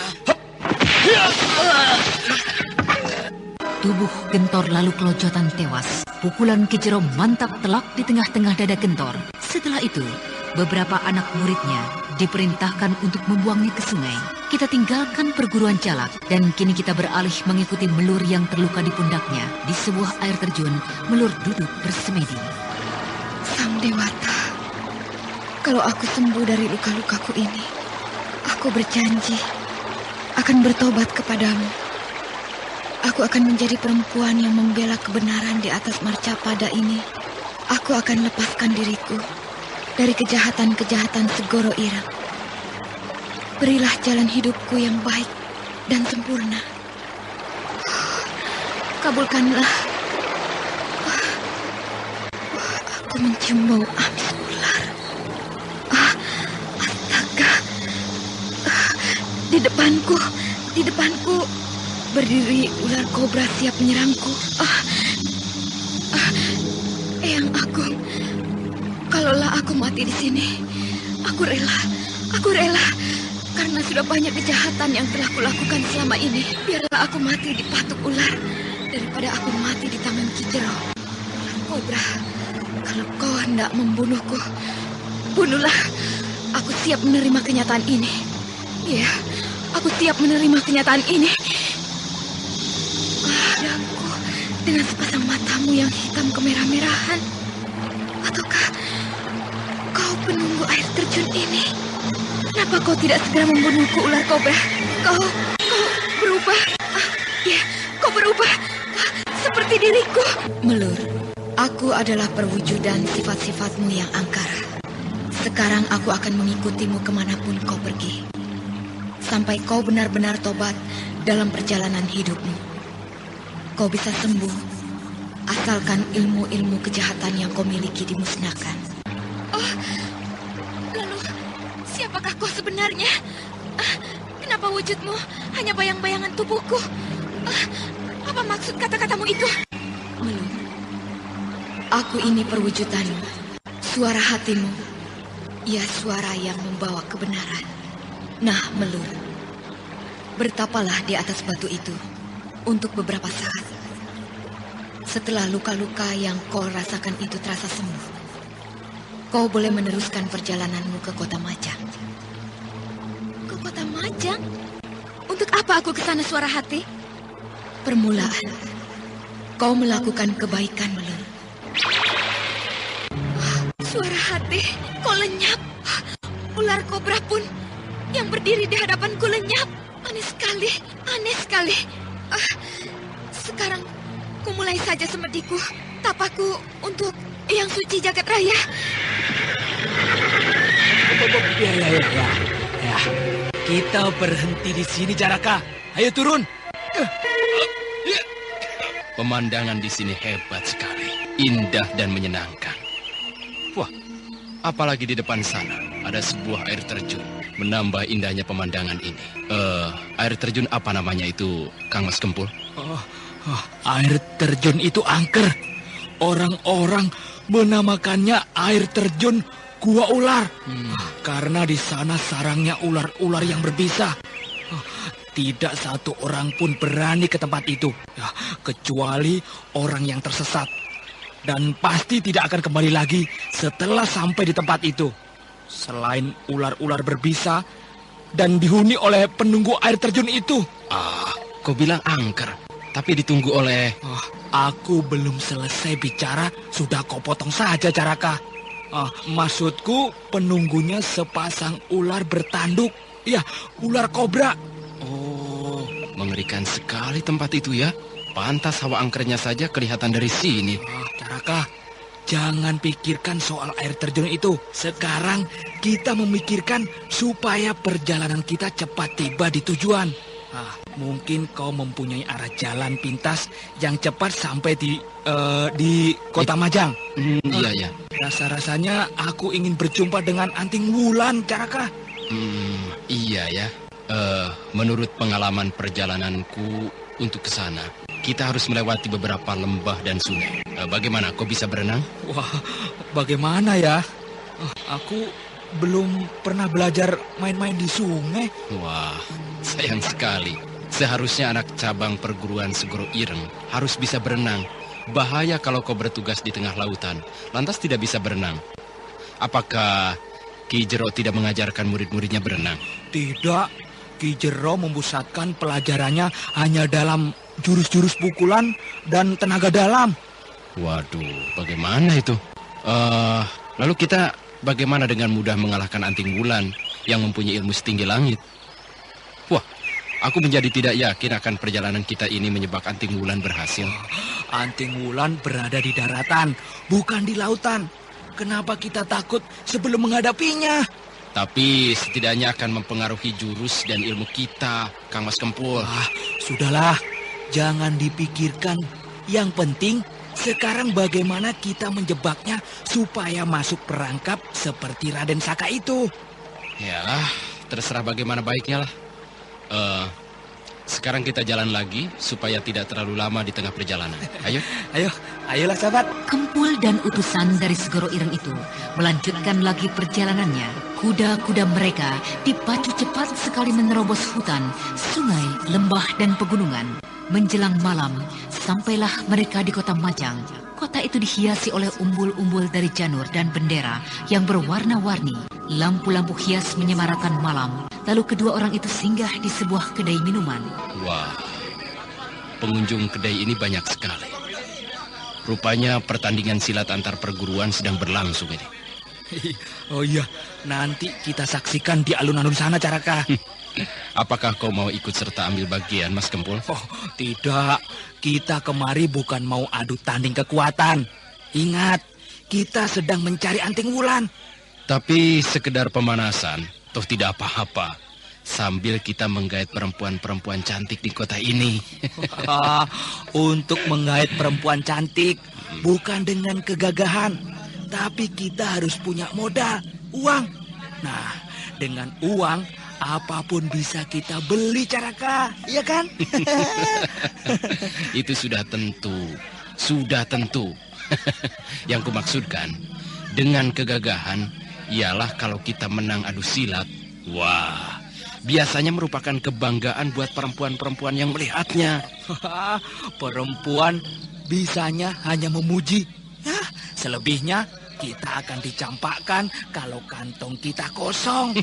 A: Tubuh Gentor lalu kelojotan tewas. Pukulan Ki Jero mantap telak di tengah-tengah dada Gentor. Setelah itu, beberapa anak muridnya diperintahkan untuk membuangnya ke sungai. Kita tinggalkan perguruan Jalak dan kini kita beralih mengikuti Melur yang terluka di pundaknya. Di sebuah air terjun, Melur duduk bersemedi.
C: Sang Dewata, kalau aku sembuh dari luka-lukaku ini, aku berjanji akan bertobat kepadamu. Aku akan menjadi perempuan yang membela kebenaran di atas marcapada ini. Aku akan lepaskan diriku dari kejahatan-kejahatan Segoro Ireng. Berilah jalan hidupku yang baik dan sempurna. Kabulkanlah. Aku mencium bau amis ular. Astaga. Di depanku berdiri ular kobra siap menyerangku. Eyang Agung, kalaulah aku mati di sini, aku rela. Karena sudah banyak kejahatan yang telah kulakukan selama ini. Biarlah aku mati di patuk ular daripada aku mati di tangan Ki Jero. Ular kobra, kalau kau hendak membunuhku, bunuhlah. Aku siap menerima kenyataan ini. Iya, aku siap menerima kenyataan ini. Dadaku dengan sepasang matamu yang hitam kemerah-merahan. Ataukah kau penunggu air terjun ini? Kenapa kau tidak segera membunuhku, ular kobra? Kau berubah. Ya, kau berubah. Seperti diriku. Melur, aku adalah perwujudan sifat-sifatmu yang angkara. Sekarang aku akan mengikutimu kemanapun kau pergi. Sampai kau benar-benar tobat dalam perjalanan hidupmu. Kau bisa sembuh, asalkan ilmu-ilmu kejahatan yang kau miliki dimusnahkan. Lalu, siapakah kau sebenarnya? Kenapa wujudmu hanya bayang-bayangan tubuhku? Apa maksud kata-katamu itu? Melur, aku ini perwujudanmu, suara hatimu. Ya, suara yang membawa kebenaran. Nah, Melur, bertapalah di atas batu itu untuk beberapa saat. Setelah luka-luka yang kau rasakan itu terasa sembuh, kau boleh meneruskan perjalananmu ke kota Majang. Ke kota Majang? Untuk apa aku ke sana, suara hati? Permulaan, kau melakukan kebaikan, Melur. Suara hati, kau lenyap. Ular kobra pun yang berdiri di hadapanku lenyap. Aneh sekali. Sekarang ku mulai saja semediku, tapaku untuk Yang Suci Jagat Raya.
J: Ya. Kita berhenti di sini, Jaraka. Ayo turun.
I: Pemandangan di sini hebat sekali, indah dan menyenangkan. Wah, apalagi di depan sana ada sebuah air terjun. Menambah indahnya pemandangan ini. Air terjun apa namanya itu, Kang Mas Kempul?
J: Air terjun itu angker. Orang-orang menamakannya air terjun Gua Ular. Karena di sana sarangnya ular-ular yang berbisa. Tidak satu orang pun berani ke tempat itu, kecuali orang yang tersesat. Dan pasti tidak akan kembali lagi setelah sampai di tempat itu. Selain ular-ular berbisa dan dihuni oleh penunggu air terjun itu.
I: Kau bilang angker, tapi ditunggu oleh...
J: Aku belum selesai bicara, sudah kau potong saja, Jaraka. Maksudku penunggunya sepasang ular bertanduk. Ya, ular kobra.
I: Mengerikan sekali tempat itu ya. Pantas hawa angkernya saja kelihatan dari sini.
J: Caraka, jangan pikirkan soal air terjun itu. Sekarang kita memikirkan supaya perjalanan kita cepat tiba di tujuan. Mungkin kau mempunyai arah jalan pintas yang cepat sampai di Kota Majang.
I: Iya.
J: Rasa-rasanya aku ingin berjumpa dengan Anting Wulan, Caraka.
I: Iya ya. Menurut pengalaman perjalananku untuk ke sana, kita harus melewati beberapa lembah dan sungai. Bagaimana, kau bisa berenang?
J: Wah, bagaimana ya? Aku belum pernah belajar main-main di sungai.
I: Wah, sayang sekali. Seharusnya anak cabang perguruan Segoro Ireng harus bisa berenang. Bahaya kalau kau bertugas di tengah lautan, lantas tidak bisa berenang. Apakah Ki Jero tidak mengajarkan murid-muridnya berenang?
J: Tidak, Ki Jero memusatkan pelajarannya hanya dalam jurus-jurus pukulan dan tenaga dalam.
I: Waduh, bagaimana itu? Lalu kita bagaimana dengan mudah mengalahkan Anting Wulan yang mempunyai ilmu setinggi langit? Wah, aku menjadi tidak yakin akan perjalanan kita ini menyebab Anting Wulan berhasil.
J: Anting Wulan berada di daratan, bukan di lautan. Kenapa kita takut sebelum menghadapinya?
I: Tapi setidaknya akan mempengaruhi jurus dan ilmu kita, Kang Mas Kempul.
J: Sudahlah, jangan dipikirkan. Yang penting sekarang bagaimana kita menjebaknya supaya masuk perangkap seperti Raden Saka itu.
I: Ya, terserah bagaimana baiknya lah. Sekarang kita jalan lagi supaya tidak terlalu lama di tengah perjalanan. Ayolah sahabat.
A: Kempul dan utusan dari Segoro Ireng itu melanjutkan lagi perjalanannya. Kuda-kuda mereka dipacu cepat sekali menerobos hutan, sungai, lembah, dan pegunungan. Menjelang malam, sampailah mereka di Kota Majang. Kota itu dihiasi oleh umbul-umbul dari janur dan bendera yang berwarna-warni. Lampu-lampu hias menyemarakan malam. Lalu kedua orang itu singgah di sebuah kedai minuman.
I: Wah, pengunjung kedai ini banyak sekali. Rupanya pertandingan silat antar perguruan sedang berlangsung ini.
J: Oh iya, nanti kita saksikan di alun-alun sana, Caraka.
I: Apakah kau mau ikut serta ambil bagian, Mas Kempul?
J: Oh, tidak. Kita kemari bukan mau adu tanding kekuatan. Ingat, kita sedang mencari Anting Wulan.
I: Tapi sekedar pemanasan, toh tidak apa-apa. Sambil kita menggait perempuan-perempuan cantik di kota ini.
J: Untuk menggait perempuan cantik, bukan dengan kegagahan. Tapi kita harus punya modal, uang. Nah, dengan uang, apapun bisa kita beli, Caraka. Iya kan?
I: Itu sudah tentu. Yang kumaksudkan, dengan kegagahan, ialah kalau kita menang adu silat. Wah, biasanya merupakan kebanggaan buat perempuan-perempuan yang melihatnya.
J: Perempuan bisanya hanya memuji. Selebihnya kita akan dicampakkan kalau kantong kita kosong.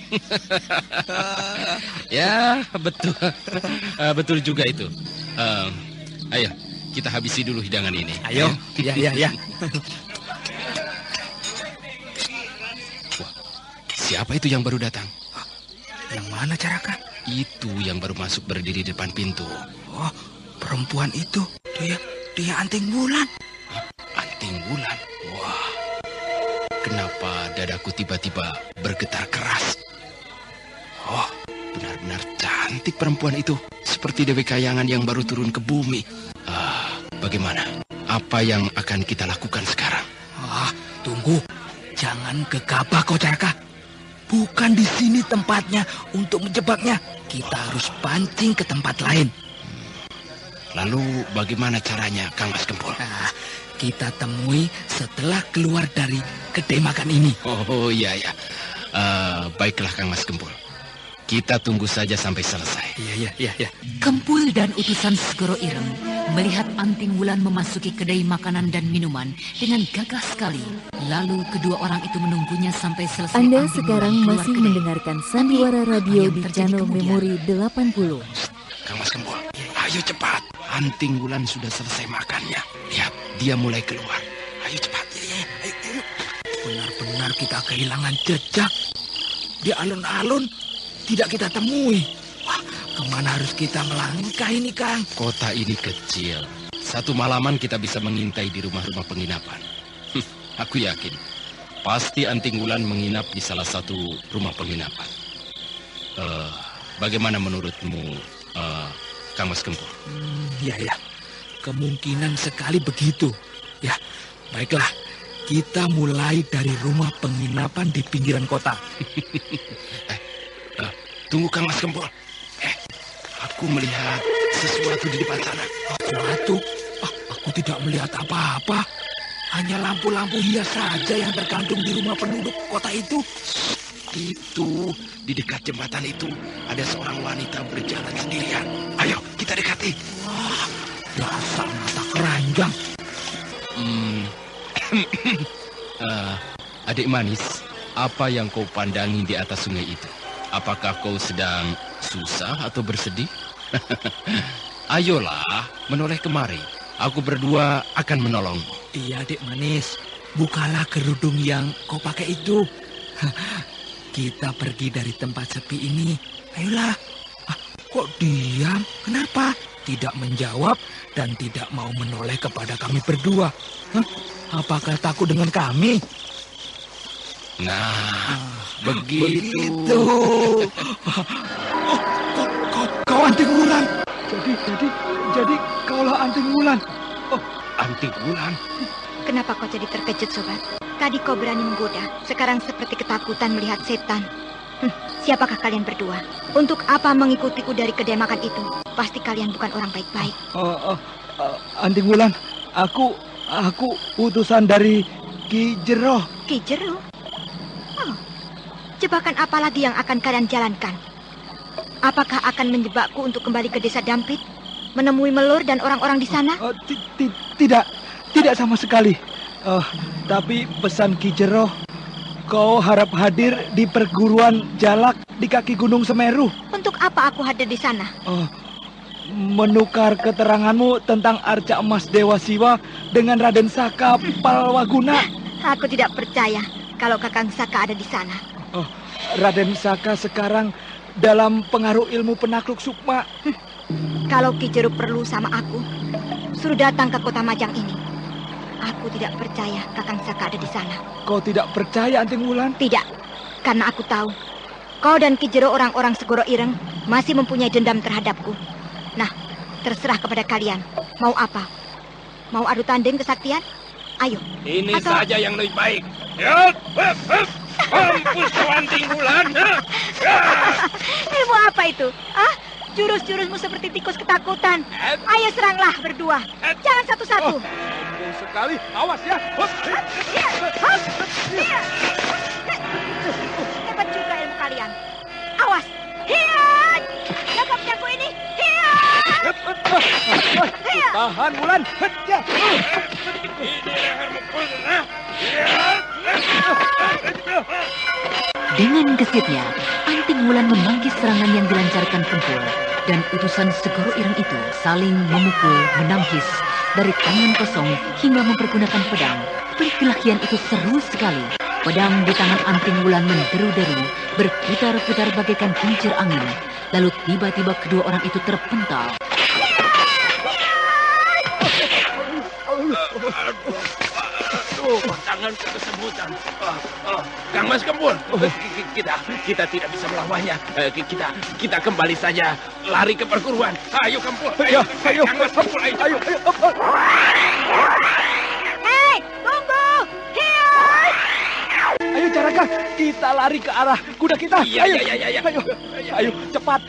I: Ya, betul. Betul juga itu. Ayo, kita habisi dulu hidangan ini.
J: Ayo. Ya.
I: Wah, siapa itu yang baru datang?
J: Yang mana, Caraka?
I: Itu yang baru masuk berdiri di depan pintu.
J: Oh, perempuan itu. Dia Anting Wulan.
I: Anting Wulan? Wah, kenapa dadaku tiba-tiba bergetar keras? Oh, benar-benar cantik perempuan itu. Seperti Dewi Kayangan yang baru turun ke bumi. Bagaimana? Apa yang akan kita lakukan sekarang?
J: Tunggu. Jangan gegabah kau, Caraka. Bukan di sini tempatnya untuk menjebaknya. Kita harus pancing ke tempat lain.
I: Lalu bagaimana caranya, Kang Mas Kempul?
J: Kita temui setelah keluar dari kedai makan ini.
I: Oh iya. Baiklah, Kang Mas Kempul. Kita tunggu saja sampai selesai.
J: Iya.
A: Kempul dan utusan Segoro Ireng melihat Anting Wulan memasuki kedai makanan dan minuman dengan gagah sekali. Lalu kedua orang itu menunggunya sampai selesai.
F: Anda sekarang masih mendengarkan Sandiwara Radio di channel Memori 80.
I: Kang Mas Kempul, ayo cepat. Anting Wulan sudah selesai makannya. Lihat, dia mulai keluar. Ayo cepat.
J: Ayo. Benar-benar kita kehilangan jejak. Di alun-alun tidak kita temui. Wah, kemana harus kita melangkah ini, Kang?
I: Kota ini kecil. Satu malaman kita bisa mengintai di rumah-rumah penginapan. Aku yakin, pasti Anting Wulan menginap di salah satu rumah penginapan. Bagaimana menurutmu, Kang Mas Kempul?
J: Ya, kemungkinan sekali begitu. Ya, baiklah. Kita mulai dari rumah penginapan di pinggiran kota.
I: Tunggu, Kang Mas Kempul. Aku melihat sesuatu di depan sana.
J: Sesuatu? Aku tidak melihat apa-apa. Hanya lampu-lampu hias saja yang tergantung di rumah penduduk kota itu.
I: Itu, di dekat jembatan itu, ada seorang wanita berjalan sendirian. Ayo, kita dekati.
J: Wah, dasar mata keranjang.
I: Adik manis, apa yang kau pandangi di atas sungai itu? Apakah kau sedang susah atau bersedih? Ayolah, menoleh kemari. Aku berdua akan menolongmu.
J: Iya, adik manis. Bukalah kerudung yang kau pakai itu. Kita pergi dari tempat sepi ini. Ayolah. Kok diam? Kenapa? Tidak menjawab dan tidak mau menoleh kepada kami berdua. Apakah takut dengan kami?
I: Nah, begitu.
J: Kau Anting Wulan. Jadi kaulah Anting Wulan.
I: Anting Wulan.
C: Kenapa kau jadi terkejut, sobat? Tadi kau berani menggoda, sekarang seperti ketakutan melihat setan. Siapakah kalian berdua? Untuk apa mengikutiku dari kedai makan itu? Pasti kalian bukan orang baik-baik.
J: Anting Wulan, aku utusan dari Ki Jero.
C: Ki Jero? Oh, jebakan apa lagi yang akan kalian jalankan? Apakah akan menjebakku untuk kembali ke desa Dampit? Menemui Melur dan orang-orang di sana?
J: Tidak sama sekali. Tapi pesan Ki Jero, kau harap hadir di perguruan Jalak di kaki Gunung Semeru.
C: Untuk apa aku hadir di sana?
J: Menukar keteranganmu tentang arca emas Dewa Siwa dengan Raden Saka Palwaguna.
C: Aku tidak percaya kalau Kakang Saka ada di sana.
J: Raden Saka sekarang dalam pengaruh ilmu penakluk sukma.
C: Kalau Ki Jero perlu sama aku, suruh datang ke kota Majang ini. Aku tidak percaya Kakang Saka ada di sana.
J: Kau tidak percaya, Anting Wulan?
C: Tidak, karena aku tahu kau dan Ki Jero orang-orang Segoro Ireng masih mempunyai dendam terhadapku. Nah, terserah kepada kalian. Mau apa? Mau adu tanding kesaktian? Ayo.
K: Ini saja yang lebih baik. Mampus kau Anting Wulan.
C: Ilmu apa itu? Jurus-jurusmu seperti tikus ketakutan. Ayo seranglah berdua. Jangan satu-satu.
J: Sekali, awas ya.
C: Hebat juga ilmu kalian. Awas. Hiat! Jaga pedangku ini. Hiat!
J: Tahan, Wulan.
K: Ini lehermu pun.
A: Dengan gesitnya, Anting Wulan menangkis serangan yang dilancarkan Kempul, dan utusan Segoro Ireng itu saling memukul, menangkis dari tangan kosong hingga mempergunakan pedang. Pelik kelahian itu seru sekali. Pedang di tangan Anting Wulan menderu-deru, berputar-putar bagaikan kincir angin. Lalu tiba-tiba kedua orang itu terpental.
K: Tangan kesemutan. Kang Mas Kempul, kita tidak bisa melawannya. Kita kembali saja lari ke perguruan. Ayo Kempul. Ayo. Kang Mas Kempul, ayo.
C: Hei, tunggu. Hiat!
J: Ayo Caraka, kita lari ke arah kuda kita.
K: Iya.
J: Ayo, cepat.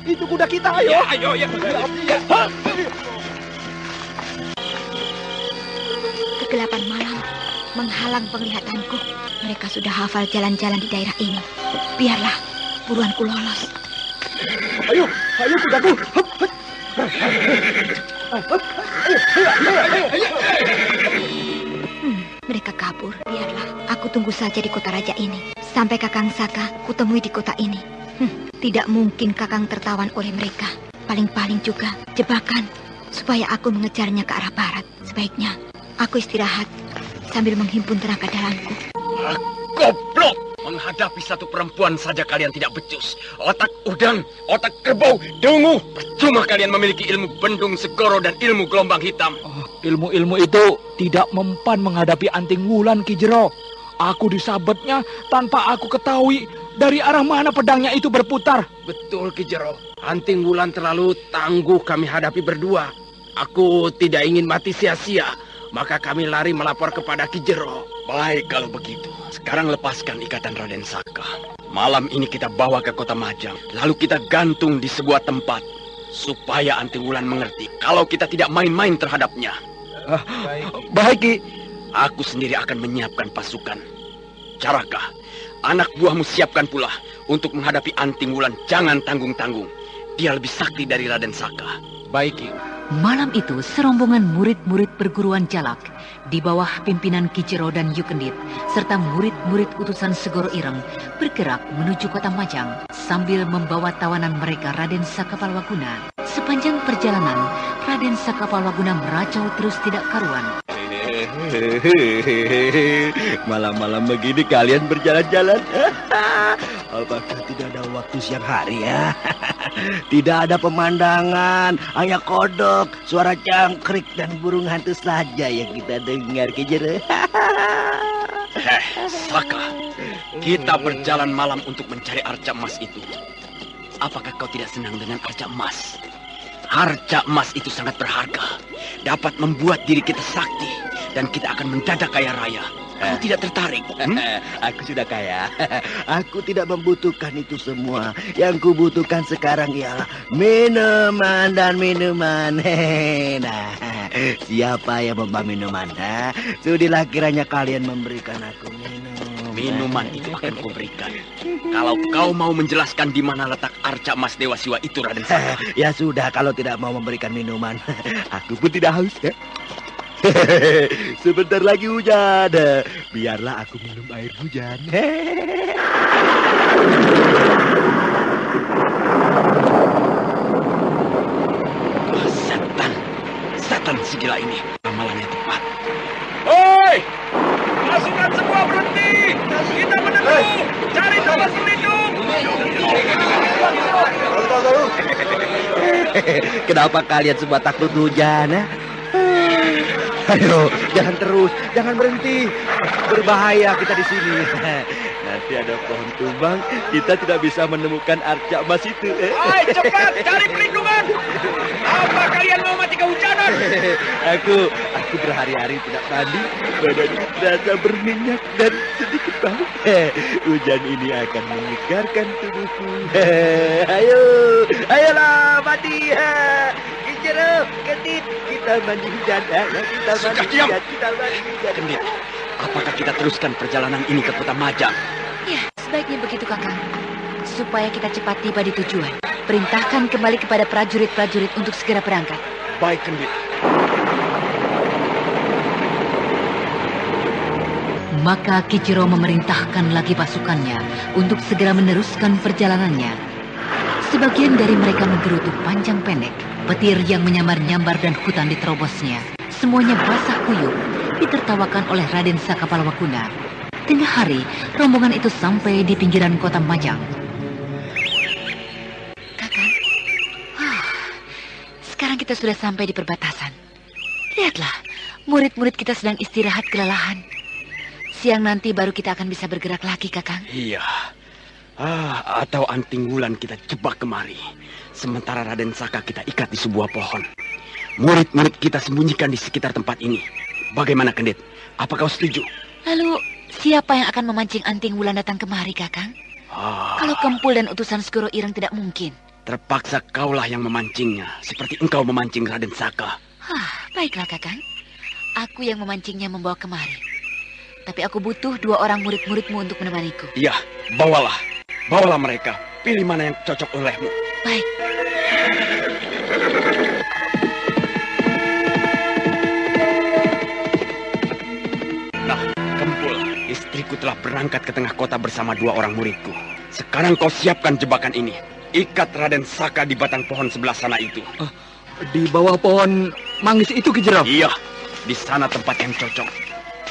J: Itu kuda kita. Ayo.
K: Ayo.
C: Kegelapan malam menghalang penglihatanku. Mereka sudah hafal jalan-jalan di daerah ini. Biarlah, buruanku lolos.
J: Ayo kudaku.
C: Mereka kabur. Biarlah, aku tunggu saja di kota raja ini. Sampai Kakang Saka kutemui di kota ini. Tidak mungkin Kakang tertawan oleh mereka. Paling-paling juga jebakan supaya aku mengejarnya ke arah barat. Sebaiknya aku istirahat sambil menghimpun tenaga dalamku.
K: Goblok!
H: Menghadapi satu perempuan saja kalian tidak becus. Otak udang, otak kerbau, dungu. Percuma kalian memiliki ilmu bendung segoro dan ilmu gelombang hitam.
J: Ilmu-ilmu itu tidak mempan menghadapi Anting Wulan, Ki Jero. Aku disabetnya tanpa aku ketahui dari arah mana pedangnya itu berputar.
K: Betul, Ki Jero. Anting Wulan terlalu tangguh kami hadapi berdua. Aku tidak ingin mati sia-sia. Maka kami lari melapor kepada Ki Jero.
H: Baik kalau begitu. Sekarang lepaskan ikatan Raden Saka. Malam ini kita bawa ke kota Majang. Lalu kita gantung di sebuah tempat. Supaya Anting Wulan mengerti kalau kita tidak main-main terhadapnya.
J: Baik, Ki.
H: Aku sendiri akan menyiapkan pasukan. Caraka, anak buahmu siapkan pula. Untuk menghadapi Anting Wulan jangan tanggung-tanggung. Dia lebih sakti dari Raden Saka.
K: Baik, Ki.
A: Malam itu, serombongan murid-murid perguruan Jalak di bawah pimpinan Ki Jero dan Yukendit serta murid-murid utusan Segoro Ireng bergerak menuju kota Majang sambil membawa tawanan mereka Raden Sakapalwaguna. Sepanjang perjalanan, Raden Sakapalwaguna meracau terus tidak karuan.
L: Malam-malam begini kalian berjalan-jalan. Apakah tidak ada waktu siang hari ya? Tidak ada pemandangan, hanya kodok, suara cangkrik dan burung hantu saja yang kita dengar, Ki Jero.
H: Saka, kita berjalan malam untuk mencari arca emas itu. Apakah kau tidak senang dengan arca emas? Arca emas itu sangat berharga, dapat membuat diri kita sakti, dan kita akan mendadak kaya raya. Kau tidak tertarik?
L: Aku sudah kaya. Aku tidak membutuhkan itu semua. Yang kubutuhkan sekarang ialah minuman dan minuman. Nah, siapa yang membawa minuman? Sudilah kiranya kalian memberikan aku minum.
H: Minuman itu akan kuberikan. Kalau kau mau menjelaskan di mana letak arca emas Dewa Siwa itu, Raden Saka.
L: Ya sudah, kalau tidak mau memberikan minuman, aku pun tidak haus ya. Sebentar lagi hujan. Biarlah aku minum air hujan.
H: Setan si gila ini. Amalannya tepat.
G: Hoi! Pasukan semua berhenti! Kita menunggu! Cari tempat berlindung!
L: Kenapa kalian semua takut hujan? Ayo, jangan terus, jangan berhenti. Berbahaya kita di sini. Nanti ada pohon tumbang, kita tidak bisa menemukan arca emas itu.
G: Hai, cepat cari perlindungan. Apa kalian mau mati kehujanan?
L: Aku berhari-hari tidak mandi, badanku terasa berminyak dan sedikit bau. Hujan ini akan menyegarkan tubuhku. Ayolah mandi. Ki Jero, Kendit, kita mandi hujan. Kita mandi hujan.
H: Kendit, apakah kita teruskan perjalanan ini ke kota Majang?
A: Ya, sebaiknya begitu, Kakang. Supaya kita cepat tiba di tujuan. Perintahkan kembali kepada prajurit-prajurit untuk segera berangkat.
H: Baik, Kendit.
A: Maka Ki Jero memerintahkan lagi pasukannya untuk segera meneruskan perjalanannya. Sebagian dari mereka menggerutu panjang pendek, petir yang menyambar-nyambar dan hutan diterobosnya. Semuanya basah kuyup, ditertawakan oleh Raden Sakapalwaguna. Tengah hari, rombongan itu sampai di pinggiran kota Majang. Kakang, sekarang kita sudah sampai di perbatasan. Lihatlah, murid-murid kita sedang istirahat kelelahan. Siang nanti baru kita akan bisa bergerak lagi, Kakang.
H: Iya. Atau Anting Wulan kita jebak kemari. Sementara Raden Saka kita ikat di sebuah pohon. Murid-murid kita sembunyikan di sekitar tempat ini. Bagaimana, Kendit? Apa kau setuju?
A: Lalu, siapa yang akan memancing Anting Wulan datang kemari, Kakang? Kalau Kempul dan utusan Segoro Ireng tidak mungkin.
H: Terpaksa kaulah yang memancingnya, seperti engkau memancing Raden Saka.
A: Baiklah, Kakang. Aku yang memancingnya membawa kemari. Tapi aku butuh 2 orang murid-muridmu untuk menemaniku.
H: Iya, bawalah. Bawalah mereka. Pilih mana yang cocok olehmu.
A: Baik.
H: Nah, Kempul, istriku telah berangkat ke tengah kota bersama 2 orang muridku. Sekarang kau siapkan jebakan ini. Ikat Raden Saka di batang pohon sebelah sana itu.
J: Di bawah pohon manggis itu, Ki Jero?
H: Iya, di sana tempat yang cocok.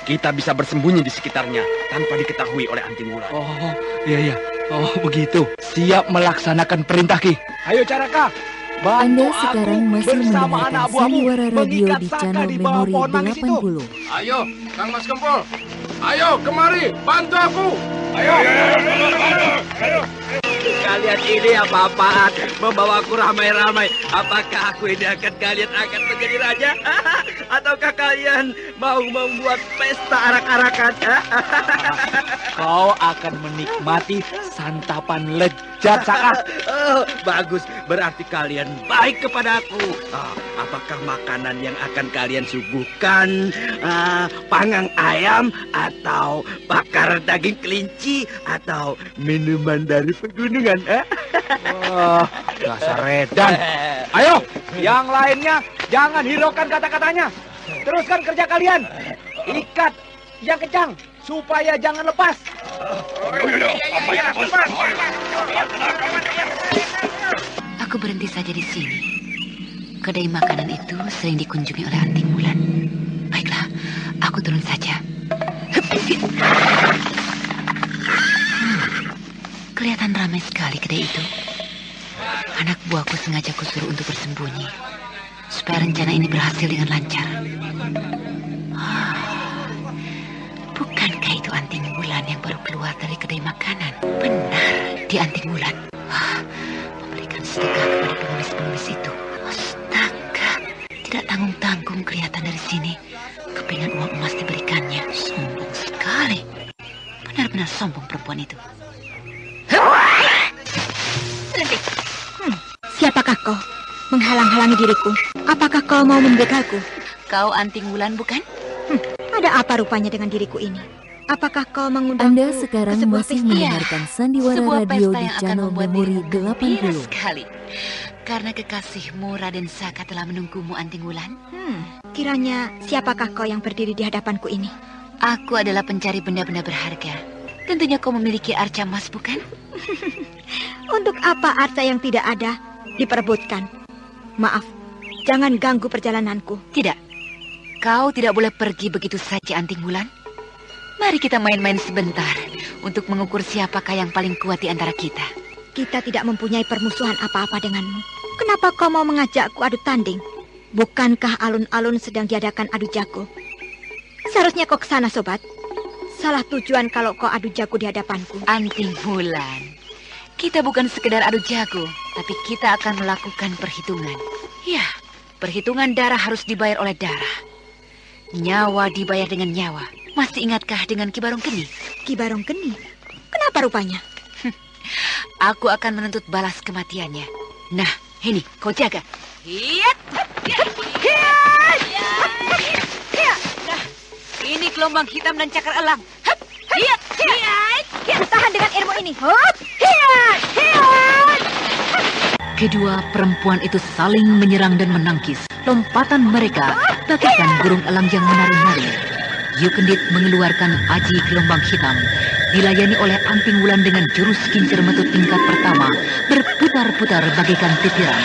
H: kita bisa bersembunyi di sekitarnya tanpa diketahui oleh Anting Wulan.
J: Oh, iya. Oh, begitu. Siap melaksanakan perintah Ki. Ayo Caraka.
F: Anda sekarang masih mendengarkan Sandiwara Radio di channel Memori 80.
K: Ayo, Kang Mas Kempul. Ayo, kemari, bantu aku. Ayo.
L: Kalian ini apa-apaan? Membawaku ramai-ramai. Apakah aku ini akan kalian angkat menjadi raja? Ataukah kalian mau membuat pesta arak-arakan?
J: Kau akan menikmati santapan lezat, Saka.
L: Oh, bagus. Berarti kalian baik kepadaku. Apakah makanan yang akan kalian suguhkan panggang ayam atau bakar daging kelinci atau minuman dari pegunungan?
J: Dasar Redan. Ayo, yang lainnya jangan hiraukan kata-katanya. Teruskan kerja kalian. Ikat yang kencang supaya jangan lepas.
A: Aku berhenti saja di sini. Kedai makanan itu sering dikunjungi oleh Anting Wulan. Baiklah, aku turun saja. Kelihatan ramai sekali kedai itu. Anak buahku sengaja kusuruh untuk bersembunyi, supaya rencana ini berhasil dengan lancar. Bukankah itu Anting Wulan yang baru keluar dari kedai makanan? Benar, di Anting Wulan. Memberikan sedekah kepada pengemis-pengemis itu. Astaga, tidak tanggung-tanggung kelihatan dari sini. Kepingan uang emas diberikannya. Sombong sekali. Benar-benar sombong perempuan itu.
C: Siapakah kau? Menghalang-halangi diriku. Apakah kau mau membegalku?
A: Kau Anting Wulan bukan?
C: Ada apa rupanya dengan diriku ini? Apakah kau mengundang
F: Anda sekarang masih mendengarkan Sandiwara Radio di channel Memori 80.
A: Sekali. Karena kekasihmu Raden Saka telah menunggumu, Anting Wulan.
C: Kiranya siapakah kau yang berdiri di hadapanku ini?
A: Aku adalah pencari benda-benda berharga. Tentunya kau memiliki arca emas, bukan?
C: Untuk apa arca yang tidak ada diperebutkan? Maaf, jangan ganggu perjalananku.
A: Tidak. Kau tidak boleh pergi begitu saja, Anting Wulan. Mari kita main-main sebentar untuk mengukur siapakah yang paling kuat di antara kita.
C: Kita tidak mempunyai permusuhan apa-apa denganmu. Kenapa kau mau mengajakku adu tanding? Bukankah alun-alun sedang diadakan adu jago? Seharusnya kau ke sana, sobat. Salah tujuan kalau kau adu jago di hadapanku.
A: Anting Wulan, kita bukan sekedar adu jago, tapi kita akan melakukan perhitungan. Ya, perhitungan darah harus dibayar oleh darah. Nyawa dibayar dengan nyawa. Masih ingatkah dengan Ki Barong Geni?
C: Ki Barong Geni? Kenapa rupanya?
A: Aku akan menuntut balas kematiannya. Nah, ini kau jaga. Hiat! Nah, ini gelombang hitam dan cakar elang. Hiat!
C: Hiat! Tahan dengan ilmu ini. Hiat! Hiat!
A: Kedua perempuan itu saling menyerang dan menangkis. Lompatan mereka bagaikan burung elang yang menari-nari. Yukendit mengeluarkan aji gelombang hitam, dilayani oleh Anting Wulan dengan jurus kincir metu tingkat pertama, berputar-putar bagaikan titiran.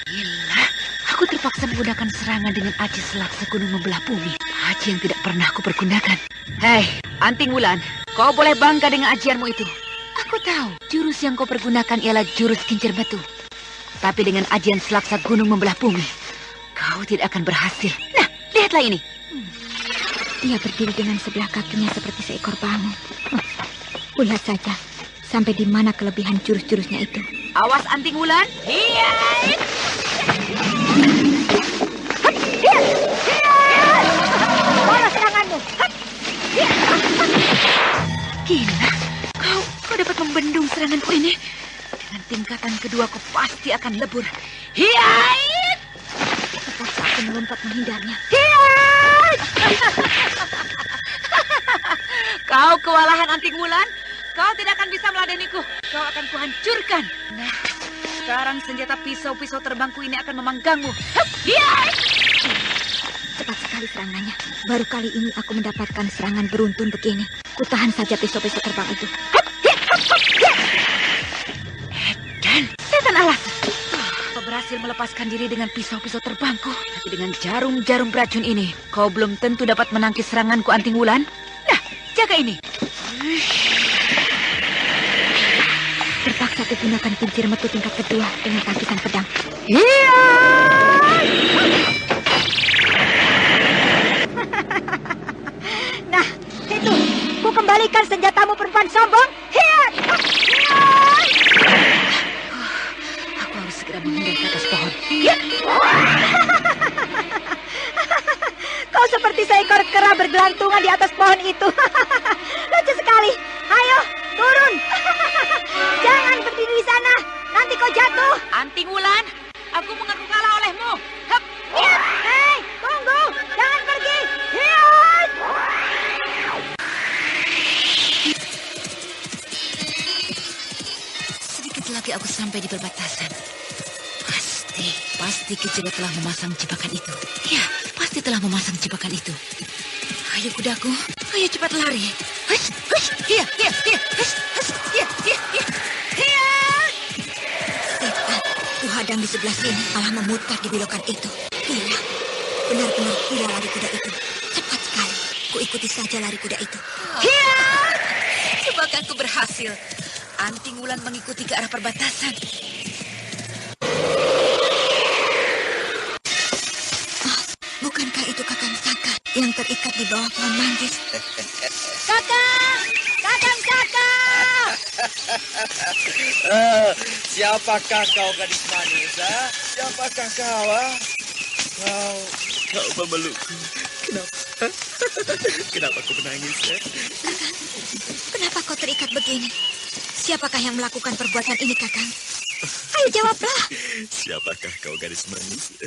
A: Gila, aku terpaksa menggunakan serangan dengan aji selaksa gunung membelah bumi. Aji yang tidak pernah aku pergunakan. Hei, Anting Wulan, kau boleh bangga dengan ajianmu itu. Aku tahu, jurus yang kau pergunakan ialah jurus kincir metu. Tapi dengan ajian selaksa gunung membelah bumi, kau tidak akan berhasil. Nah, lihatlah ini.
C: Dia berdiri dengan sebelah kakinya seperti seekor bangun. Lihat saja, sampai di mana kelebihan jurus-jurusnya itu.
A: Awas Anting Wulan. Hiat!
C: Balas seranganmu.
A: Gila, kau dapat membendung seranganku ini. Dengan tingkatan kedua kau pasti akan lebur. Hiat!
C: Terpaksa aku melompat menghindarnya.
A: Hiat! Kau kewalahan Anting Wulan. Kau tidak akan bisa meladeniku. Kau akan kuhancurkan. Nah, sekarang senjata pisau-pisau terbangku ini akan memanggangmu. Hiat!
C: Cepat sekali serangannya. Baru kali ini aku mendapatkan serangan beruntun begini. Kutahan saja pisau-pisau terbang itu.
A: Dan setan alas.
D: berhasil melepaskan diri dengan pisau-pisau terbangku. Tapi dengan jarum-jarum beracun ini, kau belum tentu dapat menangkis seranganku, Anting Wulan. Nah, jaga ini.
C: Terpaksa gunakan kincir metu tingkat kedua dengan tangkisan pedang.
D: Iya!
C: Nah, itu. Ku kembalikan senjatamu, perempuan sombong. Hiat!
D: Aku harus segera menghindar ke atas pohon.
C: Kau seperti seekor kera bergelantungan di atas pohon itu. Lucu sekali. Ayo, turun. Jangan berdiri di sana. Nanti kau jatuh.
D: Anting Wulan, aku mengaku kalah olehmu. Hup.
C: Hei, tunggu. Jangan pergi. Hiat!
A: Sedikit lagi aku sampai di perbatasan. Pasti Ki Jero telah memasang jebakan itu. Ya, pasti telah memasang jebakan itu. Ayo kudaku, ayo cepat lari. Hush, hush, hiya, hiya, hiya, hush, hush, hiya, hiya, hiya, hiya.
C: Setan, kuhadang di sebelah sini malah memutar di belokan itu. Gila, benar-benar gila lari kuda itu. Cepat sekali, ku ikuti saja lari kuda itu.
A: Hiya! Jebakanku berhasil. Anting Wulan mengikuti ke arah perbatasan.
C: Bukankah itu Kakang Saka yang terikat di bawah pohon manggis? Kakang! Kakang Saka!
G: Siapakah kau, gadis manis? Siapakah kau? Kau memelukku. Kenapa kau menangis?
C: Kakang, kenapa kau terikat begini? Siapakah yang melakukan perbuatan ini, Kakang? Ayo jawablah.
G: Siapakah kau, gadis manis?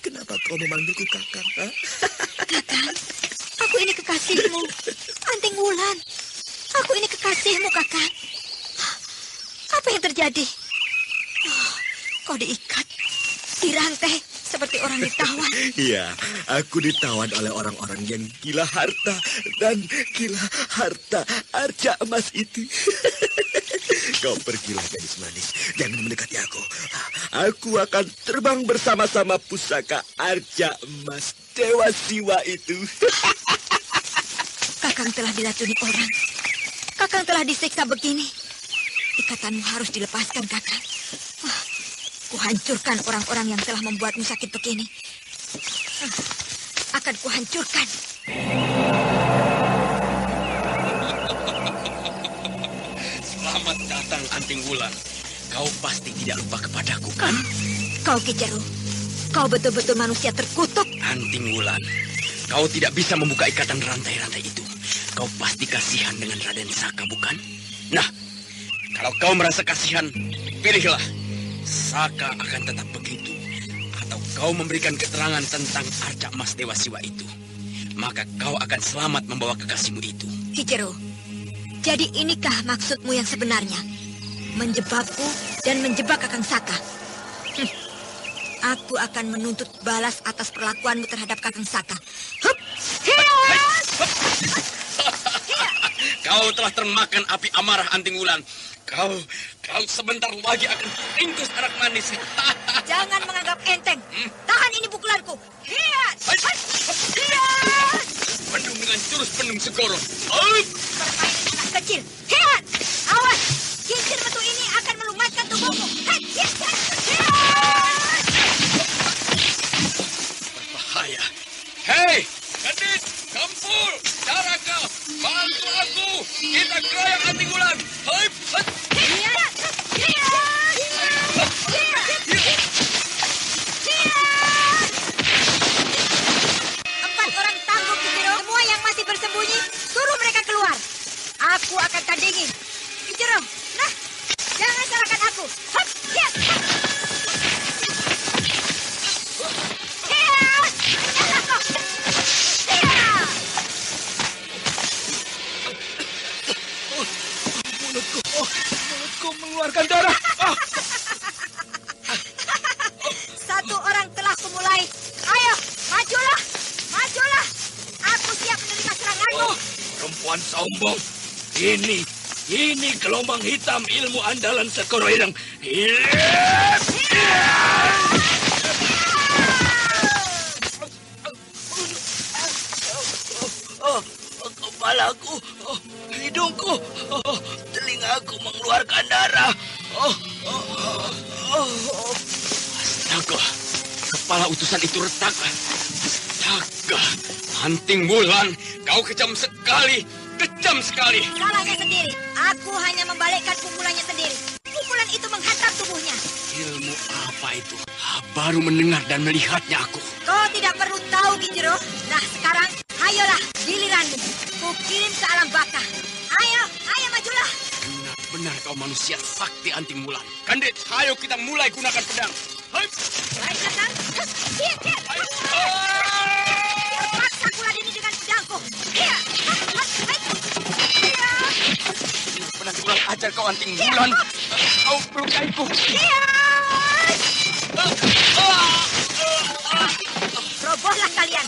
G: Kenapa kau memanggilku Kakang?
C: Kakang, aku ini kekasihmu, Anting Wulan. Aku ini kekasihmu, Kakang. Apa yang terjadi? Oh, kau diikat, dirantai seperti orang ditawan.
G: Iya, aku ditawan oleh orang-orang yang gila harta dan gila harta arca emas itu. Kau pergilah, gadis manis. Jangan mendekati aku. Aku akan terbang bersama-sama pusaka arca emas Dewa Siwa itu.
C: Kakang telah diracuni orang. Kakang telah disiksa begini. Ikatanmu harus dilepaskan, Kakang. Kuhancurkan orang-orang yang telah membuatmu sakit begini. Akan kuhancurkan.
E: Selamat datang, Anting Wulan. Kau pasti tidak lupa kepadaku, kan?
C: Kau Ki Jero, kau betul-betul manusia terkutuk.
E: Anting Wulan, kau tidak bisa membuka ikatan rantai-rantai itu. Kau pasti kasihan dengan Raden Saka, bukan? Nah, kalau kau merasa kasihan, pilihlah. Saka akan tetap begitu, atau kau memberikan keterangan tentang arca emas Dewa Siwa itu. Maka kau akan selamat membawa kekasihmu itu.
C: Ki Jero, jadi inikah maksudmu yang sebenarnya? Menjebakku dan menjebak Kakang Saka. Aku akan menuntut balas atas perlakuanmu terhadap Kakang Saka. Hup!
E: Kau telah termakan api amarah, Anting Wulan. Kau sebentar lagi akan ringkus anak manis.
C: Jangan menganggap enteng. Tahan ini pukulanku. Hiat! Hiat!
E: Penuh dengan jurus penuh segoro.
C: Permainan anak kecil. Hiat! Awas! Kincir metu ini akan melumatkan tubuhmu.
E: Berbahaya. Hei, Gadis, Kampul, Caraka, bantu aku. Kita keroyok Anting Wulan. Hei,
C: Hiat! Empat orang tangguh Ki Jero. Semua yang masih bersembunyi, suruh mereka keluar. Aku akan tandingi. Ki Jero, nah, jangan salahkan aku. Hup, hiat!
J: Mulutku mengeluarkan darah.
C: Satu orang telah kumulai. Ayo, majulah. Majulah. Aku siap menerima seranganmu.
E: Perempuan sombong. Ini
L: Ini gelombang hitam ilmu andalan Segoro Ireng. Kepalaku, hidungku, telingaku mengeluarkan darah.
H: Astaga, kepala utusan itu retak. Astaga, Anting Wulan, kau kejam sekali. Kejam sekali.
M: Salahnya sendiri. Aku hanya membalikkan pukulannya sendiri. Pukulan itu menghantam tubuhnya.
H: Ilmu apa itu? Baru mendengar dan melihatnya aku.
M: Kau tidak perlu tahu, Kijero. Nah, sekarang, ayolah, giliranmu. Kukirim ke alam baka. Ayo majulah.
H: Benar-benar kau manusia sakti Anting Wulan. Kandit, ayo kita mulai gunakan pedang. Hai.
M: Baik, Kakang. Paksa kulan ini dengan pedangku.
H: Benar kurang ajar kau Anting Wulan. Kau melukaiku.
M: Robohlah kalian.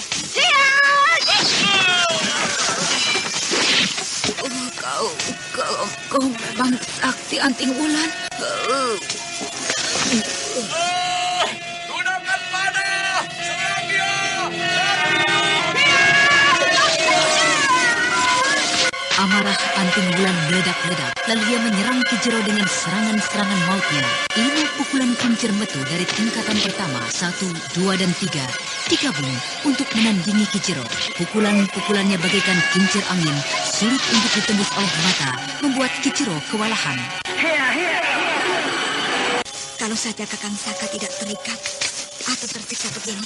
A: Kau memang sakti Anting Wulan.
L: Gunakan panah! Serang dia!
A: Amarah Anting Wulan meledak-ledak, lalu ia menyerang Kijero dengan serangan-serangan mautnya. 5 pukulan kincir metu dari tingkatan pertama, 1, 2, dan 3 digabung untuk menandingi Kijero. Pukulan-pukulannya bagaikan kincir angin, sulit untuk ditembus oleh mata, membuat Kijero kewalahan.
M: Kalau saja Kakang Saka tidak terikat atau tersiksa begini,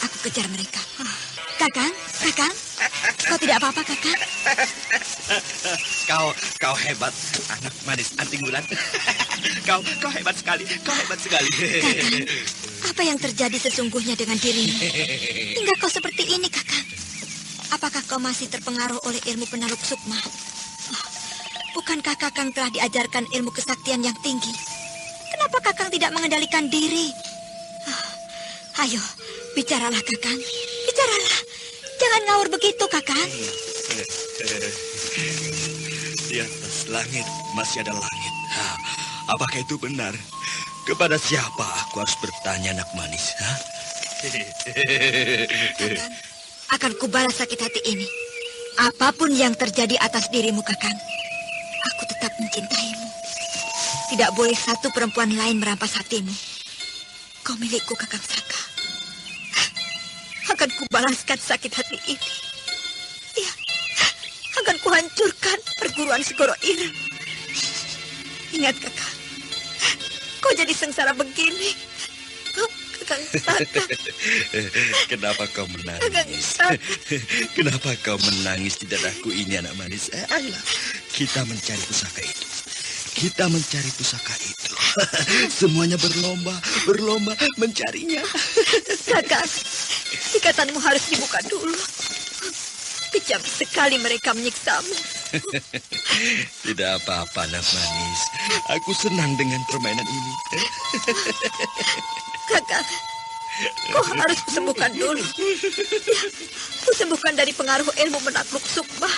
M: aku kejar mereka. Kakang, kau tidak apa-apa, Kakang?
L: Kau hebat, anak manis Anting Wulan. Kau hebat sekali,
M: Kakang, apa yang terjadi sesungguhnya dengan dirimu? Hingga kau seperti ini, Kakang. Apakah kau masih terpengaruh oleh ilmu penaluk sukma? Bukankah Kakang telah diajarkan ilmu kesaktian yang tinggi? Kenapa Kakang tidak mengendalikan diri? Ayo, bicaralah, Kakang. Bicaralah. Jangan ngawur begitu, Kakang.
L: Di atas langit masih ada langit. Apakah itu benar? Kepada siapa aku harus bertanya, anak manis?
M: Kakang, akan kubalas sakit hati ini. Apapun yang terjadi atas dirimu, Kakang, aku tetap mencintaimu. Tidak boleh satu perempuan lain merampas hatimu. Kau milikku, Kakang Saka. Akan kubalaskan sakit hati ini. Ya, akan kuhancurkan perguruan Segoro Ireng. Ingat, Kakang, kau jadi sengsara begini. Kakang Saka.
L: Kenapa kau menangis? Kenapa kau menangis di dadaku ini, anak manis? Ayolah, kita mencari pusaka itu. Semuanya berlomba mencarinya.
M: Kakang, ikatanmu harus dibuka dulu. Kejam sekali mereka menyiksamu.
L: Tidak apa-apa, anak manis. Aku senang dengan permainan ini.
M: Kakang, kau harus kusembuhkan dulu. Ya, kusembuhkan dari pengaruh ilmu menakluk sukma.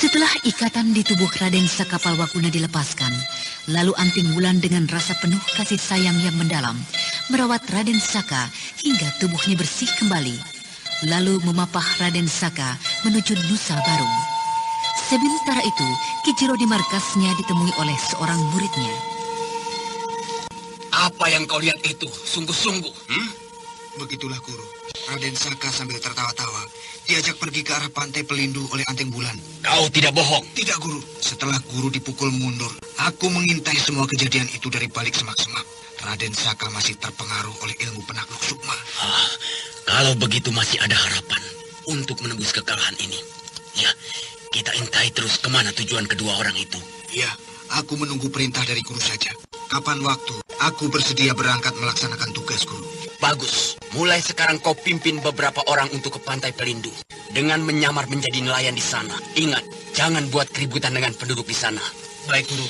A: Setelah ikatan di tubuh Raden Sakapalwaguna dilepaskan, lalu Anting Wulan dengan rasa penuh kasih sayang yang mendalam merawat Raden Saka hingga tubuhnya bersih kembali, lalu memapah Raden Saka menuju Nusa Barung. Sementara itu, Kijero di markasnya ditemui oleh seorang muridnya.
E: Apa yang kau lihat itu? Sungguh-sungguh.
N: Begitulah, Guru. Raden Saka sambil tertawa-tawa diajak pergi ke arah pantai Pelindu oleh Anting Wulan.
E: Kau tidak bohong?
N: Tidak, Guru. Setelah Guru dipukul mundur, aku mengintai semua kejadian itu dari balik semak-semak. Raden Saka masih terpengaruh oleh ilmu penakluk sukma.
E: Kalau begitu masih ada harapan untuk menembus kekalahan ini. Ya, kita intai terus kemana tujuan kedua orang itu.
N: Ya, aku menunggu perintah dari Guru saja. Kapan waktu, aku bersedia berangkat melaksanakan tugas, Guru.
E: Bagus. Mulai sekarang kau pimpin beberapa orang untuk ke pantai Pelindu. Dengan menyamar menjadi nelayan di sana. Ingat, jangan buat keributan dengan penduduk di sana.
L: Baik, Guru.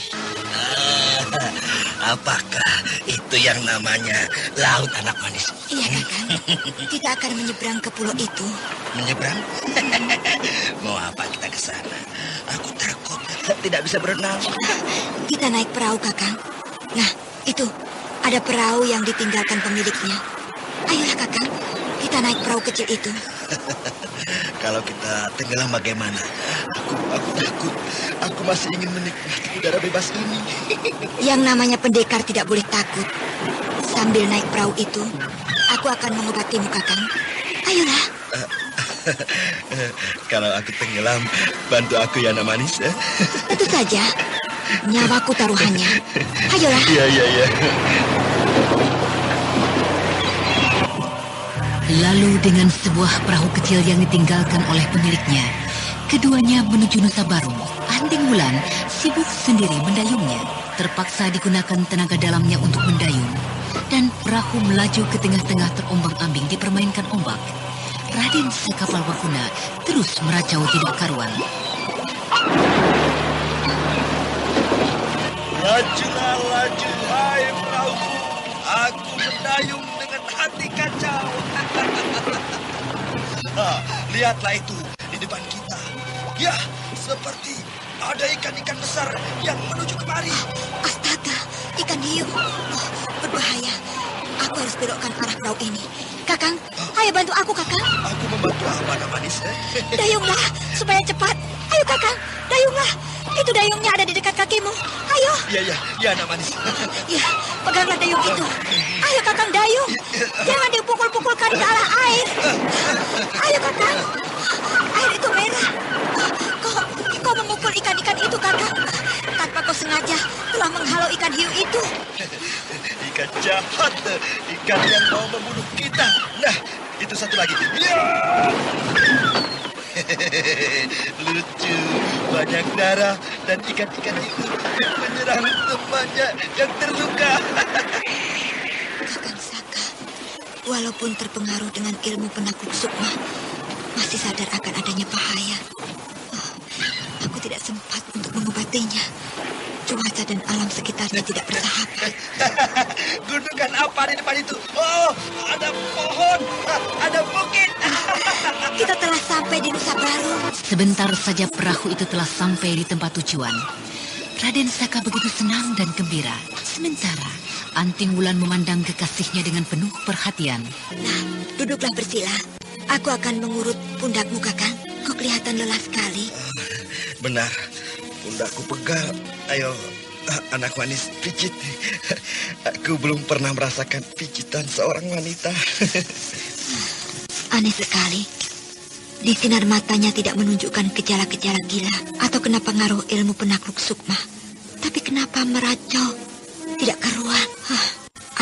L: Apakah itu yang namanya Laut Anak Manis?
M: Iya, Kakang. Kita akan menyeberang ke pulau itu.
L: Menyeberang? Mau apa kita ke sana? Aku takut tidak bisa berenang.
M: Kita naik perahu, Kakang. Nah, itu ada perahu yang ditinggalkan pemiliknya. Ayolah, Kakang. Kita naik perahu kecil itu.
L: Kalau kita tenggelam bagaimana? Aku takut. Aku masih ingin menikmati udara bebas ini.
M: Yang namanya pendekar tidak boleh takut. Sambil naik perahu itu, aku akan mengobatimu, Kakang. Ayolah.
L: Kalau aku tenggelam, bantu aku ya, Anak Manis.
M: Tentu saja. Nyawaku taruhannya. Ayolah.
L: Iya.
A: Lalu dengan sebuah perahu kecil yang ditinggalkan oleh pemiliknya, keduanya menuju Nusa Baru. Anting Wulan sibuk sendiri mendayungnya. Terpaksa digunakan tenaga dalamnya untuk mendayung. Dan perahu melaju ke tengah-tengah terombang-ambing dipermainkan ombak. Raden Sekapal Wakuna terus meracau tidak karuan.
L: Lajulah, laju, hai perahuku. Aku mendayung dengan hati kacau. Lihatlah itu di depan kita. Ya, seperti ada ikan-ikan besar yang menuju kemari.
M: Astaga, ikan hiu. Oh, berbahaya. Aku harus belokkan arah perahu ini. Kakang, ayo bantu aku, Kakang.
L: Aku membantu apa, Anak Manis?
M: Dayunglah, supaya cepat. Ayo, Kakang, dayunglah. Itu dayungnya ada di dekat kakimu. Ayo.
L: Iya, Anak Manis.
M: Ya, peganglah dayung itu. Ayo, Kakang, dayung. Jangan dipukul-pukulkan ke arah air. Ayo, Kakang. Air itu merah. Kau memukul ikan-ikan itu, Kakang. Tanpa kau sengaja telah menghalau ikan hiu itu.
L: Ikan jahat. Ikan yang mau membunuh kita. Nah, itu satu lagi. Ya! Lucu, banyak darah dan ikan-ikan itu menyerang temannya yang terluka.
M: Kakang Saka, walaupun terpengaruh dengan ilmu penakluk sukma, masih sadar akan adanya bahaya. Aku tidak sempat untuk mengobatinya. Cuaca dan alam sekitarnya tidak bersahabat.
L: Gunungan apa di depan itu? Oh, ada pohon, ada bukit.
M: Kita telah sampai di Nusa Baru.
A: Sebentar saja perahu itu telah sampai di tempat tujuan. Raden Saka begitu senang dan gembira. Sementara Anting Wulan memandang kekasihnya dengan penuh perhatian.
M: Nah, duduklah bersila. Aku akan mengurut pundakmu, Kakang. Kau kelihatan lelah sekali.
L: Benar, pundakku pegal. Ayo, Anak Manis, pijit. Aku belum pernah merasakan pijitan seorang wanita.
M: Aneh sekali. Di sinar matanya tidak menunjukkan gejala-gejala gila atau kena pengaruh ilmu penakluk sukma. Tapi kenapa meracau? Tidak karuan.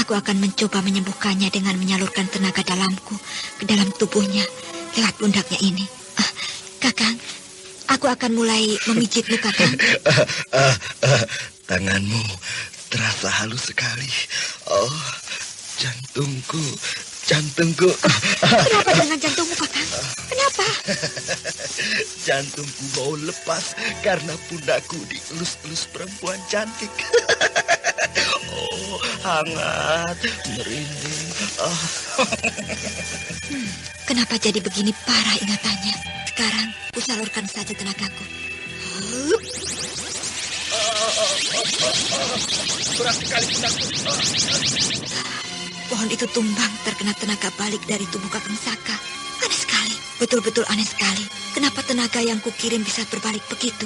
M: Aku akan mencoba menyembuhkannya dengan menyalurkan tenaga dalamku ke dalam tubuhnya lewat pundaknya ini. Kakang, aku akan mulai memijitmu, Kakang.
L: Tanganmu terasa halus sekali. Oh, jantungku.
M: Kenapa dengan jantungmu, Kakang? Kenapa?
L: Jantungku mau lepas karena pundakku dielus-elus perempuan cantik. Oh, hangat, merinding.
M: Kenapa jadi begini parah ingatannya? Sekarang, kusalurkan saja tenagaku.
L: Berat sekali pundakku.
M: Pohon itu tumbang terkena tenaga balik dari tubuh Kakang Saka. Aneh sekali, betul-betul aneh sekali. Kenapa tenaga yang kukirim bisa berbalik begitu?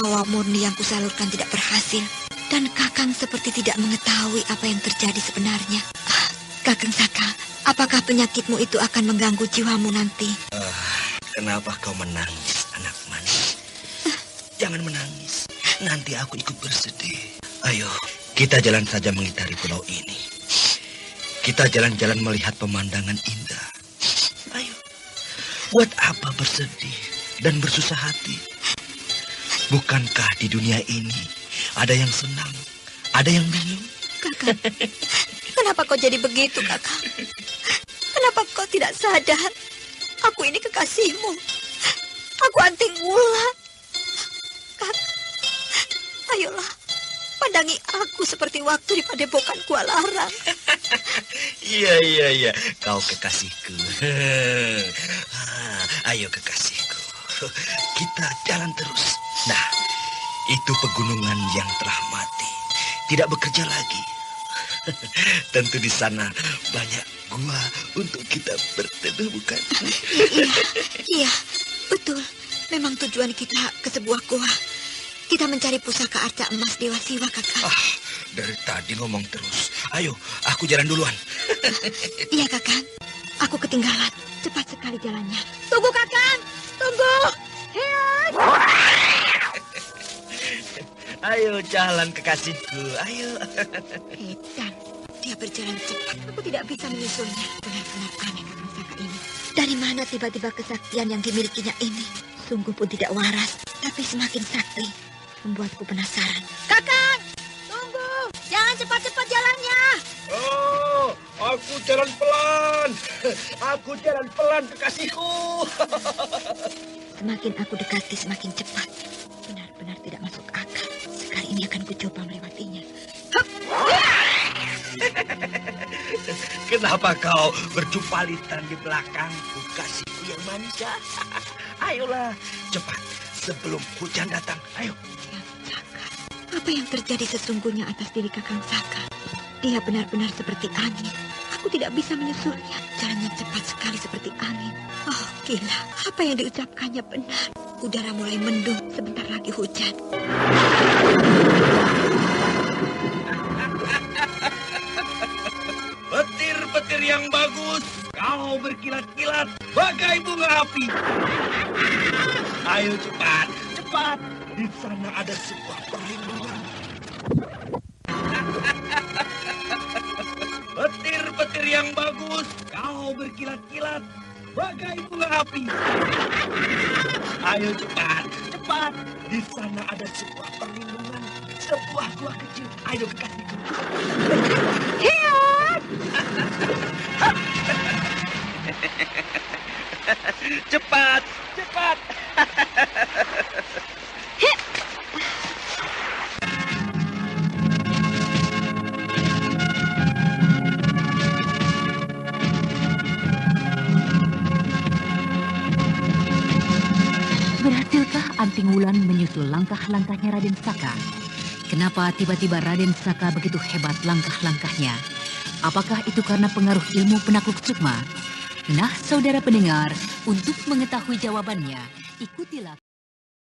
M: Hawa murni yang kusalurkan tidak berhasil. Dan Kakang seperti tidak mengetahui apa yang terjadi sebenarnya. Kakang Saka, apakah penyakitmu itu akan mengganggu jiwamu nanti?
L: Kenapa kau menangis, Anak Manis? Jangan menangis. Nanti aku ikut bersedih. Ayo, kita jalan saja mengitari pulau ini. Kita jalan-jalan melihat pemandangan indah. Ayo, buat apa bersedih dan bersusah hati? Bukankah di dunia ini ada yang senang, ada yang bingung?
M: Kakak, kenapa kau jadi begitu, Kakak? Kenapa kau tidak sadar? Aku ini kekasihmu. Aku Anting Wulan. Kakak, ayolah, pandangi aku seperti waktu di padepokan Kualarang.
L: Iya. Kau kekasihku. Ayo kekasihku. Kita jalan terus. Nah, itu pegunungan yang telah mati. Tidak bekerja lagi. Tentu di sana banyak gua untuk kita berteduh, bukan?
M: Iya, betul. Memang tujuan kita ke sebuah gua. Kita mencari pusaka arca emas Dewa Siwa, Kakang.
L: Dari tadi ngomong terus. Ayo, aku jalan duluan.
M: Iya, Kakang. Aku ketinggalan. Cepat sekali jalannya. Tunggu, Kakang. Tunggu. Hiat.
L: Ayo jalan kekasihku. Ayo.
M: Dan dia berjalan cepat. Aku tidak bisa menyusulnya. Benar-benar aneh Kakang Saka ini. Dari mana tiba-tiba kesaktian yang dimilikinya ini? Sungguh pun tidak waras, tapi semakin sakti. Membuatku penasaran. Kakang, tunggu. Jangan cepat-cepat jalannya.
G: Oh, aku jalan pelan. Aku jalan pelan, kekasihku.
M: Semakin aku dekati, semakin cepat. Benar-benar tidak masuk akal. Sekali ini akan kucoba melewatinya.
L: Kenapa kau berjumpalitan di belakangku, kasihku yang manis ya? Ayolah, cepat sebelum hujan datang. Ayo.
M: Apa yang terjadi sesungguhnya atas diri Kakang Saka? Dia benar-benar seperti angin. Aku tidak bisa menyusulnya. Jalannya cepat sekali seperti angin. Oh, gila. Apa yang diucapkannya benar. Udara mulai mendung. Sebentar lagi hujan.
G: Petir-petir yang bagus. Kau berkilat-kilat bagai bunga api. Ayo cepat, cepat. Di sana ada sebuah perlindungan. Petir-petir yang bagus. Kau berkilat-kilat bagai bunga api. Ayo cepat, cepat. Di sana ada sebuah perlindungan. Sebuah gua kecil. Ayo kekasihku.
M: Hiat!
G: Cepat, cepat.
A: Berhasilkah Anting Wulan menyusul langkah-langkahnya Raden Saka? Kenapa tiba-tiba Raden Saka begitu hebat langkah-langkahnya? Apakah itu karena pengaruh ilmu penakluk sukma? Nah, saudara pendengar, untuk mengetahui jawabannya, ikutilah